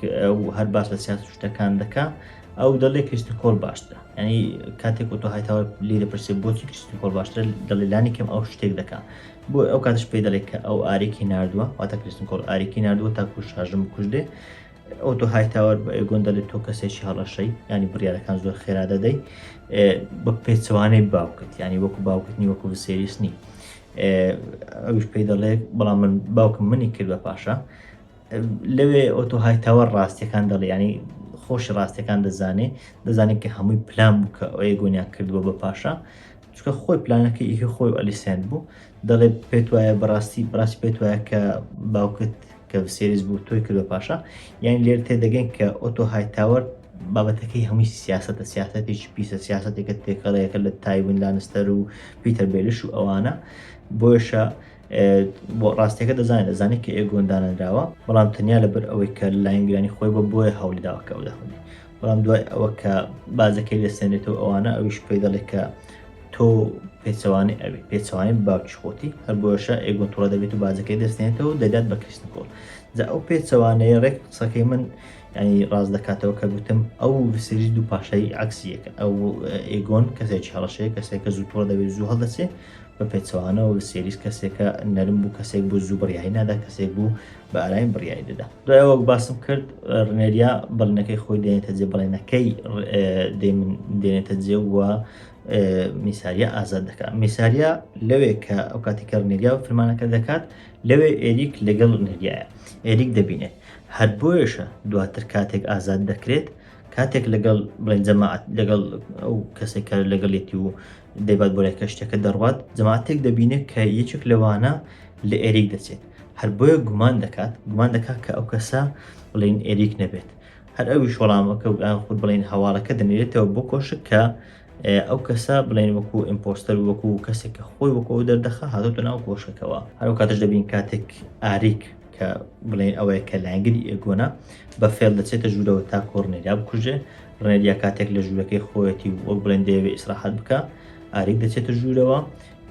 هەر باش لە سیاست شتەکان دەکا ئەو دەڵێ کریستن کۆڵ باشترە ینی کاتێک ئۆتۆ هایتاوەر لێ دەپرسێت بۆچی کریستن کۆڵ باشترە دەڵێلانی کەم ئەو شتێک دەکا بۆ ئەو کاتش پێی دەڵێت کە ئەو ئارێکی نردووە واتە کریستن کۆڵ ئارێکی نردووە تاکو شاژم کوژدێ ئۆتۆ هایتاوەر بە ئێگۆن دەڵێت تۆ کەسێکی هەڵەشەی ینی بڕیارەکان زۆر خێرا دەدەی بە پێچەوانەی باوکت ینی وەکو باوکتنی وەکو سێریسنی ئەوش پێی دەڵێت بەڵام من باوکم منی کرد بە پاشا لەوێ ئۆتۆ هایتاوەر ڕاستیەکان دەڵێ ینی خۆشی ڕاستیەکان دەزانێت کە هەمووی پلان بوو کە ئەوەیە گۆنیان کردووە بە پاشا چکە خۆی پلانەکە ئیکە خۆی ئەلیسێن بوو دەڵێت پێت وایە بەڕاستی پێت وایە کە باوکت کە سێریز بوو تۆی کردوە پاشا یان لێر تێدەگەین کە ئۆتۆ هایتاوەر بابەتەکەی هەمووی سیاسەتە سیاسەتێکی پیسە سیاسەتێکە تێکەڵەیەکە لە تایوین لانستەر و پیتەر بێلش و ئەوانە بۆیشە بۆ ڕاستیەکە دەزانێت کە ئێگۆن دانەدراوە بەڵام تەنیا لەبەر ئەوەی کە لایەنگرانی خۆی بۆیە هەوڵی داوە کە ئەو داخودی بەڵام دوای ئەوە کە بازەکەی لەسێنێتەوە ئەوانە ئەویش پێی دەڵێت کە تۆ پێچەوانی ئەوی پێچەوانی باوکی خۆتی هەر بۆشە ئێگۆن تووڕە دەبێت و بازەکەی دەستێنێتەوە دەدات بە کریستن کۆڵ جا ئەو پێچەوانەیە ڕێک قسەکەی من ینی ڕاست دەکاتەوە کە گوتم ئەو سری دوو پاشایی عکسیەکە ئەو ئێگۆن کەسێکی هەڵەشەیە کەسێکە زوو تووڕە دەبێت زوو هەڵدەچێ بە پێچەوانەوە سێریس کەسێکە نەرم بوو کەسێک بوو زوو بڕیایی نادا کەسێک بوو بە ئارایم بڕیایی دەدا دوایەوە باسم کرد ڕنێریا بەڵنەکەی خۆی دێنێتە جێ بەڵێنەکەی دێنێتە جێ وە میساریە ئازاد دەکات میساریە لەوێ کە ئەو کاتێکە ڕنێریا و فەرمانەکە دەکات لەوێ ئێریک لەگەڵ ڕنێریایە ئێریک دەبینێت هەر بۆیشە دواتر کاتێک ئازاد دەکرێت کاتێک لەگەڵ بڵێن جەماعەت لەگەڵ ئەو کەسێکە لەگەڵێتی و دەیبات بۆ لایکە شتێکە دەڕوات جەماعەتێک دەبینێت کە یەکێک لەوانە لە ئێریک دەچێت هەر بۆیە گومان دەکات کە ئەو کەسە بڵێن ئێریک نەبێت هەر ئەویش وەڵامەکە خود بڵێن هەواڵەکە دەنێرێتەوە بۆ کۆشک کە ئەو کەسە بڵێن وەکو ئیمپۆستەر وەکو کەسێکە خۆی وەکو دەردەخە هاتۆتە ناو کۆشەکەەوە هەرو کاتش دەبین کاتێک ئاریک کە بڵێن ئەوەیە کە لایەنگری ئێگۆنە بە فێڵ دەچێتە ژوورەوە تا کۆڕنێریا بکوژێ ڕنێریا کاتێک لە ژوورەکەی خۆەتی وەک بڵێن دەیەوێت ئیسراحەت بکە ئاریک دەچێتە ژوورەوە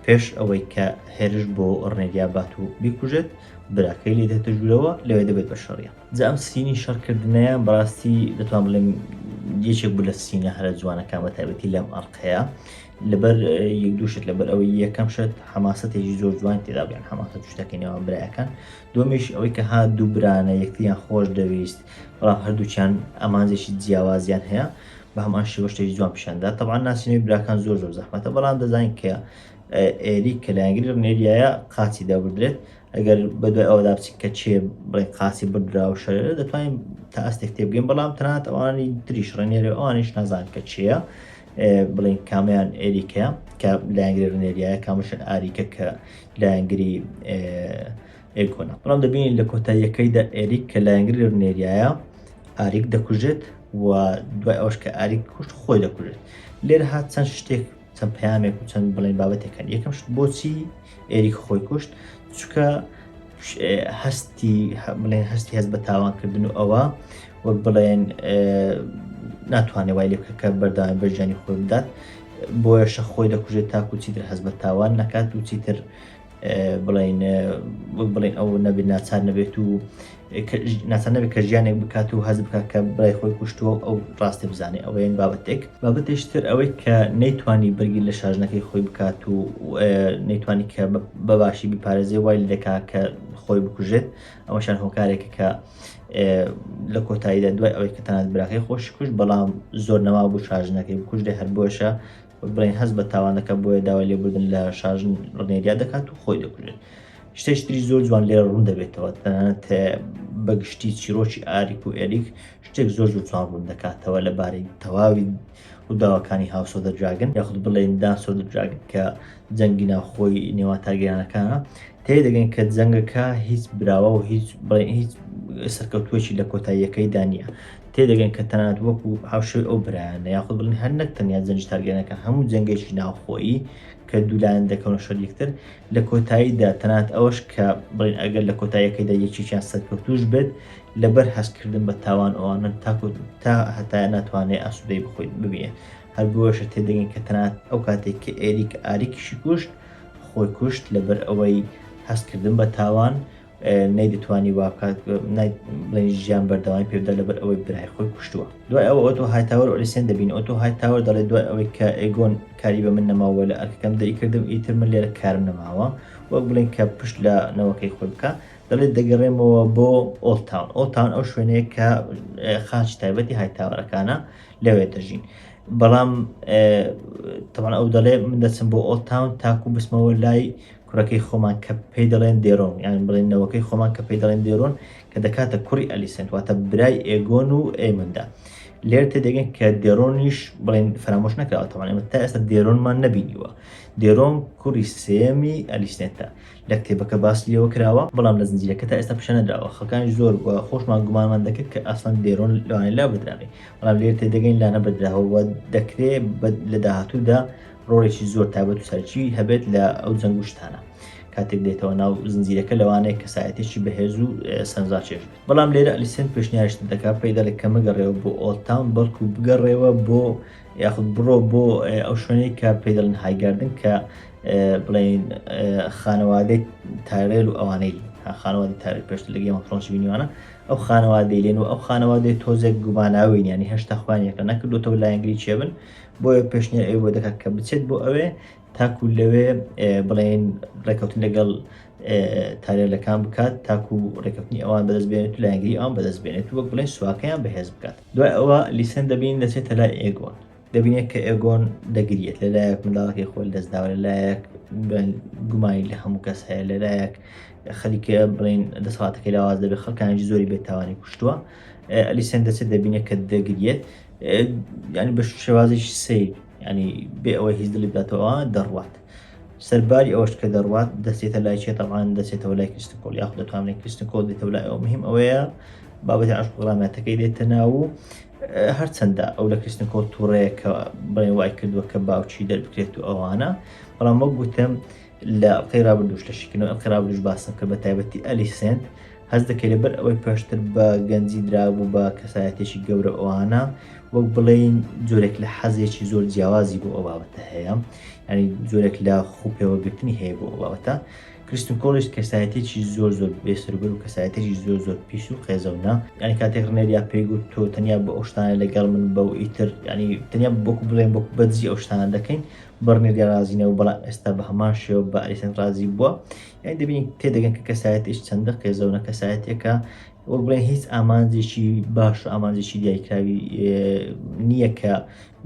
پێش ئەوەی کە هێرش بۆ ڕێنێریا بات و بیکوژێت براکەی لێ دێتە ژوورەوە لەوێ دەبێت بە شەڕیە. جا ئەم سینی شەڕکردنەیە بەڕاستی دەتوان بڵێم یەکێک بوو لە سینە هەرە جوانەکان بە تایبەتی لەم ئەڵقەیە لەبەر یەک دووشت لەبەر ئەوەی یەکەم شت حەماسەتێکی زۆر جوان تێدا بیان حەماسەت شتەکەی نێوان برایەکان دومیش ئەوەی کە ها دوو برانە یەکتریان خۆش دەویست بەڵام هەردووچیان ئەمانجێکی جیاوازیان هەیە بە هەمان شێوە شتێکی جوان پیشاندا طبعا ناسینەوەی براکان زۆر زەحمەتە بەڵام دەزانین کە ئێریک کە لایەنگری ڕنێریایە قاچی دابدرێت ئەگەر بەدوای ئەوەدا بچین کە چێ بڵێ قاچی بردرا و شەرێرە دەتوانین تا ئەستێک تێبگەین بەڵام تەنانەت ئەوانی تریش ڕێنێری ئەوانیش نازان کە چییە بڵین کامیان ئێریکەیە کە لایەنگری ڕنێریایە کامشن ئاریکە کە لایەنگری ئێگۆنە بەڵام دەبینین لە کۆتاییەکەیدا ئێریک کە لایەنگری ڕنێریایە ئاریک دەکوژێت و دوای ئەوش کە ئاریک کوشت خۆی دەکوژێت لێرە هات چەند شتێک چەند پەیامێک و چەند بڵێن بابەتێکەکان یەکەم شت بۆچی ئێریک خۆی کوشت چونکە هەستی هەست بە تاوانکردن و ئەوە وەک بڵێن ناتوانێت وای لێ بکە کە بەردەوام بەژیانی خۆی بدات بۆیەشە خۆی دەکوژێت تاکو چیتر هەست بە تاوان نەکات و چیتر بڵێن ئەو نەبێت ناچار نەبێت و ناچار نەبێت کە ژیانێک بکات و هەز بکات کە بڵای خۆی کوشتووە ئەو ڕاستی بزانێت ئەوەیەن بابەتێکتر ئەوەی کە نەیتوانی بەرگی لە شاژنەکەی خۆی بکات و نەیتوانی کە بەباشی بیپارێزێ وای لە دەکات کە خۆی بکوژێت ئەوەشان هۆکارێکە کە لە کۆتاییدا دوای ئەوەی کە تەنانەت براکەی خۆشی کوشت بەڵام زۆر نەما بوو شاژنەکەی بکوژدێ هەر بۆشە بڵێن هەست بە تاوانەکە بۆیە داوای لێبوردن لە شاژن ڕنێریا دەکات و خۆی دەکوژێت شتێکی زۆر جوان لێرە ڕوون دەبێتەوە تەنانەت بەگشتی چیرۆکی ئاریک و ئێریک شتێک زۆر جوان ڕوون دەکاتەوە لەبارەی تەواوی و داواکانی هاوسۆ دەرجاگن یاخود بڵێن دانسۆ دەرجاگن کە جەنگی ناوخۆی نێوان تاگەیانەکانە تێدەگەن کە جەنگەکە هیچ براوە و هیچ سەرکەوتووەکی لە کۆتاییەکەی دانیە تێدەگەن کە تەنانەت وەکو هاوشێوی ئەو برایانە یاخود بڵێن هەر نەک تەنیا جەنجی تاگەیانەکان هەموو جەنگێکی ناوخۆیی کە دوولایەن دەکەونە شەر یەکتر لە کۆتاییدا تەنانەت ئەوەش کە بڵێن ئەگەر لە کۆتاییەکەیدا یەکێکیان سەرکەوتوش بێت لەبەر هەستکردن بە تاوان ئەوانە تا هەتایە ناتوانێت ئاسوودەی بخۆیت ببینێت هەر بۆشە تێدەگەن کە تەنانەت ئەو کاتێک کە ئێریک ئاریکیشی کوشت خۆی کوشت لەبەر ئەوەی هەستکردن بە تاوان نەیدەتوانی واکات بڵێن ژیان بەردەوای پێدا لەبەر ئەوەی برای خۆی کوشتووە دوای ئەوە ئۆتۆ هایتاوەر ئۆلیسێن دەبین ئۆتۆ هایتاوەر دەڵێ دوای ئەوەی کە ئێگۆن کاری بە من نەماوە لە ئەرکەکەم دەریکردم ئیتر من لێرە کارم نەماوە وەک بڵێن کە پشت لە نەوەکەی خۆی بکە دەڵێت دەگەڕێمەوە بۆ ئۆڵتاون ئەو شوێنەیە کە خاچ تایبەتی هایتاوەرەکانە لەوێ دەژین بەڵام تەمان ئەو دەڵێ من دەچم بۆ ئۆڵتاون تاکو بسمەوە لای کوڕەکەی خۆمان کە پێی دەڵێن دێرۆن یان بڵێنەوەکەی خۆمان کە پێی دەڵێن دێرۆن کە دەکاتە کوڕی ئەلیسەند واتە برای ئێگۆن و ئێمندا لێر تێدەگەن کە دێرۆنیش بڵێن فرامۆش نەکراوە تەمان ئێمە تا ئێستا دێرۆنمان نەبینیوە دێرۆن کوڕی سێمی ئەلیسنێتە لە کتێبەکە باسی لێوە کراوە بەڵام لە زنجیرەکە تا ئێستا پیشە نەدراوە خەڵکانی زۆر خۆشمان گومانمان دەکرد کە ئەسڵەن دێرۆن لەوانەیە لا بدراوێ بەڵام لێر تێدەگەین لا نەبدراوە دەکرێت لە داهاتوودا ڕۆڵێکی زۆر تایبەت و سەرچی هەبێت لە ئەو جەنگوشتانە کاتێک دێتەوە ناو زنجیرەکە لەوانەیە کەسایەتێکی بەهێز و سەرنجڕاکێش بێت بەڵام لێرە ئەلیسەند پێشنیارشت دەکات پێی دەڵێت کە مەگەڕێەوە بۆ ئۆڵتاون بەڵکو بگەڕێەوە بۆ یاخود بڕۆ بۆ ئەو شوێنەی کە پێی دەڵێن هایگاردن کە بڵێن خانەوادەی تارێل و ئەوانەی خانەوادی تارێل پێشتر لەگەی مەفرۆنسی بینیوانە ئەو خانەوادەی لێن و ئەو خانەوادەی تۆزێک گوماناوین ینی هێشتا خوانیەکە نەکردوتەوە لایەنگری چێبن بۆیە پێشنیار ئەوی بۆ دەکات کە بچێت بۆ ئەوێ تاکو لەوێ بڵێن ڕێکەوتن لەگەڵ تارێلەکان بکات تاکو ڕێکەوتنی ئەوان بەدەست بێنێت و لایەنگری ئەوان بەدەست بێنێت وەک بڵێن سوواکەیان بەهێز بکات دوای ئەوە لیسەن دەبین دەچێتە لای ئێگۆن دەبینێت کە ئێگۆن دەگریێت لەلایەک منداڵەکەی خۆی دەستداوە لەلایەک گومانی لە هەموو کەس هەیە لەلایەک خەریکە بڵێن دەسەڵاتەکەی لاواز دەبێت خەڵکانی زۆری بێتاوانی کوشتووە ئەلیسەن دەچێت دەبینێت کە دەگریێت ینی بە شێوازێکی سیر ینی بێ ئەوەی هیچ دڵی بداتەوە دەڕوات سەرباری ئەوەش کە دەڕوات دەچێتە لای چێت تەمان دەچێتەوە لای کریستنکۆڵ یاخود دەتوانێت کریستنکۆڵ دێتەوە لای ئەو مهم ئەوەیە بابەتی عەشق و غەرامەتەکەی دێتە ناو و هەرچەندە ئەو لە کریستنکۆڵ تووڕەیە کە بڵێن وای کردووە کە باوکی دەربکرێت و ئەوانە بەڵام وەک گوتم لە ئەڵقەی ڕابردووش لە شیکردنەوەی ئەڵقەی ڕابردووش باسم کرد بە تایبەتی ئەلیسەند هەز دەکەی لەبەر ئەوەی پێشتر بە گەنجی درابوو بە کەسایەتێکی گەورە ئەوانە وەک بڵێن جۆرێک لە حەزێکی زۆر جیاوازی بۆ ئەو بابەتە هەیە، ینی جۆرێک لە خوپێوەگرتنی هەیە بۆ ئەو بابەتە. کریستن کۆڵیش کەسایەتێکی زۆر بێسەروبەر و کەسایەتێکی زۆر پیس و قێزەونە، ینی کاتێک ڕنێریا پێیگوت تۆ تەنیا بە ئەو شتانە لەگەڵ من بە و ئیتر ینی تەنیا بۆکو بڵێن بۆکو بەدزی ئەو شتانە دەکەین بەڕنێریا رازینەوە، بەڵام ئێستا بە هەمان شێوە بە ئەلیسەن رازی بووە. یعنی دەبینی تێدەگەن کە کەسایەتیش چەندە قێزەونە کەسایەتێکە وەک بڵێن هیچ ئامانجێکی باش و ئامانجێکی دیاریکراوی نییە کە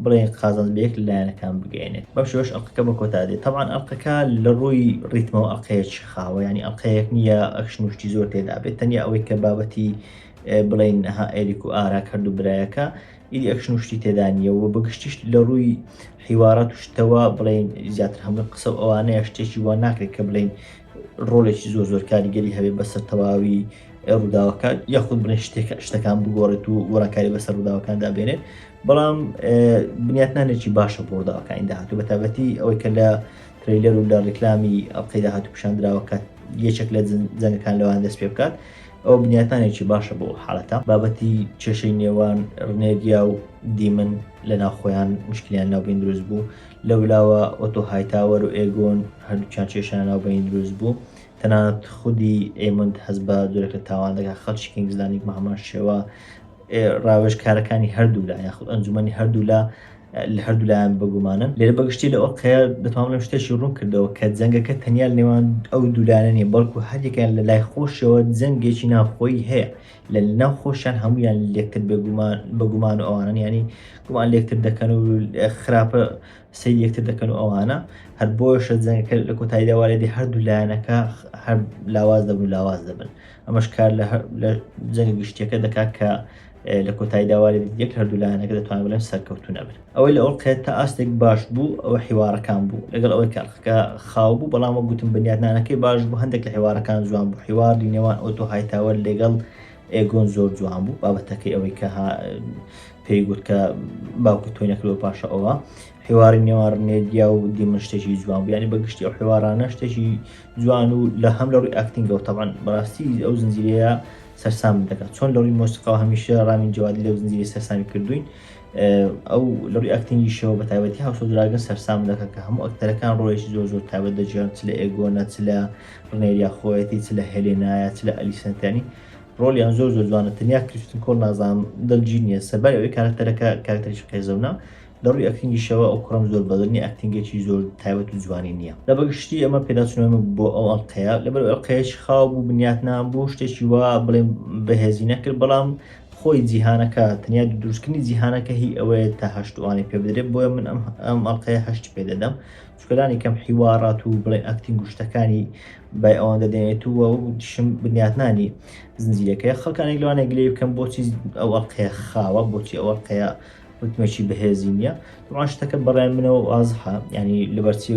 بڵێن قازانج بەیەک لەلایەنەکان بگەێنێت. بەم شێوەش ئەڵقەکە بە کۆتا دێت. تەبعاً ئەڵقەکە لە ڕووی ڕیتمەوە ئەڵقەیەکی خاوە، ینی ئەڵقەیەک نییە ئەکشن وشتی زۆر تێدا بێت، تەنیا ئەوەی کە بابەتی بڵێن ئێریک و ئارا هەردوو برایەکە ئیدی ئەکشن وشتی تێدا نییەوە بەگشتیش لە ڕووی حیوارەت و شتەوە بڵێن زیاتر هەموو قسە و ئەوانەیە شتێکی وان ناکرێت کە بڵێن ڕۆڵێکی زۆر کاریگەری هەبێت بەسەر تەواوی ڕووداوەکان یاخود بڵێن شتەکان بگۆڕێت و وەڕانکاری بەسەر ڕووداوەکاندا بێنێت، بەڵام بنیاتنانێکی باشە بۆ ڕووداوەکانی داهاتوو بە تایبەتی ئەوەی کە لە ترەیلەر و لە ڕیکلامی ئەڵقەی داهاتوو پیشاندراوە یەکێک لە جەنگەکان لەوان دەست پێ بکات، ئەو بنیاتانێکی باشە بۆ حاڵەتە. بابەتی کێشەی نێوان ڕنێریا و دیمن لە ناوخۆیان مشکلیان ناوبین دروست بوو، لە ولاوە ئۆتۆ هایتاوەر و ئێگۆن هەردووکیان کێشیان ناوبین دروست بوو، تەنانەت خودی ئێموند هەز بە جۆرێک لە تاوان دەکات خەڵکی کینگزلانیک بە هەمان شێوە ڕاوێژکارەکانی هەردوو لا یاخود ئەنجومەنی هەردوو لا لە هەردوو لایەن بەگومانن. لێرە بەگشتی لە ئەڵقەیە دەتوانم لەم شتێکی ڕوون کردەوە کە جەنگەکە تەنیا لێوان ئەو دوولانە نیە، بەڵکو هەردێکیان لە لای خۆشەوە جەنگێکی ناوخۆیی هەیە، لە ناوخۆشیان هەمویان لێکتر بەگومان و ئەوانن، ینی گومان لێکتر دەکەن و خراپە سەیر یەکتر دەکەن و ئەوانە هەر بۆشە جەنگەکە لە کۆتاییدا وارێ هەردوو لایەنەکە هەر لاواز دەبن. ئەمەش کار لە جەنگە گشتیەکە دەکات کە لە کۆتایی داوارێ یەک هەردوو لایەنەکە دەتوانێت بڵێن سەرکەوتوو نەبن. ئەوەی لە ئەڵقەیە تا ئاستێک باش بوو ئەوە حیوارەکان بوو، لەگەڵ ئەوەی کە خاو بوو، بەڵام وەک گوتم بنیاتنانەکەی باش بوو، هەندێک لە حیوارەکان جوان بوو. حیواری نێوان ئۆتۆ هایتاوەر لەگەڵ ئێگۆن زۆر جوان بوو، بابەتەکەی ئەوەی کە پێی گوت کە باوکی تۆی نەکردەوە پاشە ئەوە. حیواری نێوان ڕنێریا و دیمن شتێکی جوان بوو، ینی بەگشتی ئەو حیوارانە شتێکی جوان و لە هەم لە ڕووی ئاکتینگەوە تەبعاً بەڕاستی ئەو زنجیرەیە سەرسام دەکات، چۆن لە ڕووی مۆسیقا هەمیشە ڕامین جەوادی لەو زنجیرەی سەرسامی کردوین، ئەو لە ڕووی ئاکتینگیشەوە بە تایبەتی هاوسۆ دراگەن سەرسام دەکات کە هەموو ئەکتەرەکان ڕۆڵێکی زۆر تایبەت دەجێڕن، چ لە ئێگۆنە، چ لە ڕنێریا خۆیەتی، چ لە هێلێنایە، چ لە ئەلیسەنتانی ڕۆڵیان زۆر جوانە. تەنیا کریستن کۆڵ نازانم دڵگیر نییە سەرباری ئەوەی کارکتەرێکی قێزەونە لە ڕووی ئەکتینگیشەوە ئەو کوڕم زۆر بەدڵنی ئەکتینگێکی زۆر تایبەت و جوانی نییە. لە بەگشتی ئەمە پێداچونەوە بۆ ئەو ئەڵقەیە لەبەر ئەڵقەیەکی خاو بوو، بنیاتنان بوو، شتێکی وا بڵێن بەهێزی نەکرد، بەڵام خۆی جیهانەکە تەنیا دروستکردنی جیهانەکە هی ئەوەیە تا هەشتوانی پێ بدرێت، بۆیە من ئەم ئەڵقەیە هەشت پێ دەدەم، چکەلانی کەم حیوارات و بڵێ ئەکتینگ و شتەکانی بای ئەوان دەدێنێتەوە و شم بنیاتنانی زنجیرەکەی خەڵکانێک لەوانەیە گلەی بکەم بۆچی ئەو ئەڵقەیە خاوە، بۆچی ئەو ئەڵقەیە ڕتمێکی بەهێزی نییە. طبعاً شتەکە بەڕای منەوە وازحە، ینی لەبەرچی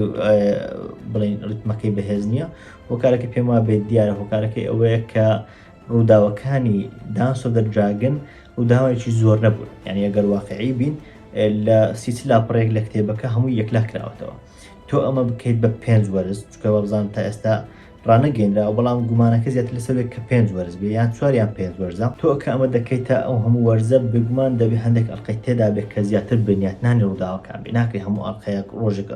بڵێن ڕتمەکەی بەهێز نییە، هۆکارەکە پێم وا بێت دیارە هۆکارەکەی ئەوەیە کە ڕووداوەکانی دانس ئۆف دە دراگن ڕووداوێکی زۆر نەبوون، ینی ئەگەر واقعی بین لە 30 لاپەڕێک لە کتێبەکە هەمووی یەکلا کراوەتەوە، تۆ ئەمە بکەیت بە 5 وەرز، چکە بەزانم تا ئێستا ڕانەگەیەنراوە، بەڵام گومانەکە زیاتر لەسەرێک کە 5 وەرز بێ یان 4 یان 5 وەرزە، تۆ کە ئەمە دەکەیتە ئەو هەموو وەرزە بگومان دەبێت هەندێک ئەڵقەی تێدا بێت کە زیاتر بنیاتنانی ڕووداوەکان بێ، ناکرێت هەموو ئەڵقەیەک ڕۆژێک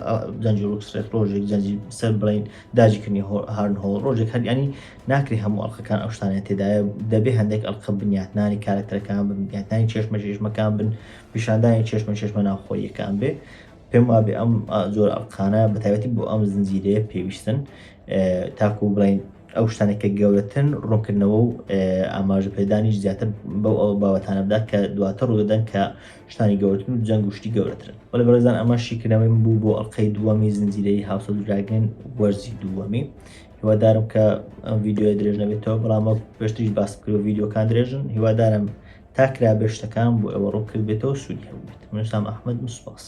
جەنجی ڕوکسرێت، ڕۆژێک جەنجی سەر بڵێن داژیکردنی هارنهۆڵ، ڕۆژێک هەر ینی ناکرێت هەموو ئەڵقەکان ئەو شتانە تێدایە، دەبێت هەندێک ئەڵقە بنیاتنانی کارکتەرەکان بن، بنیاتنانی چێشمەکان بن، پیشاندانی چێشمە ناوخۆییەکان بێ. پێم وابێ ئەم زۆر ئەڵقانە بە تایبەتی بۆ ئەم زنجیرەیە پێویستن تاکو بڵێن ئەو شتانێککە گەورەترن ڕوونکردنەوە و ئاماژە پێدانیش زیاتر بەو ئەو بابەتانە بدات کە دواتر ڕوودەدەن کە شتانی گەورەترن و جەنگ و شتی گەورەترن. بەڵێ بەڕێزان ئەمە شیکردنەوەی من بوو بۆ ئەڵقەی دووەمی زنجیرەی هاوس ئۆف دراگن وەرزی دووەمی. هیوادارم کە ئەم ڤیدیۆ درێژ نەبێتەوە، بەڵام پێشتریش باس کردو ڤیدیۆکان درێژن، هیوادارم تاکرا بێ شتەکان بۆ ئەوە ڕوو کرد بێتەوە سوودی هەبوو بێت. من سام ئەحمەد، سوپاس.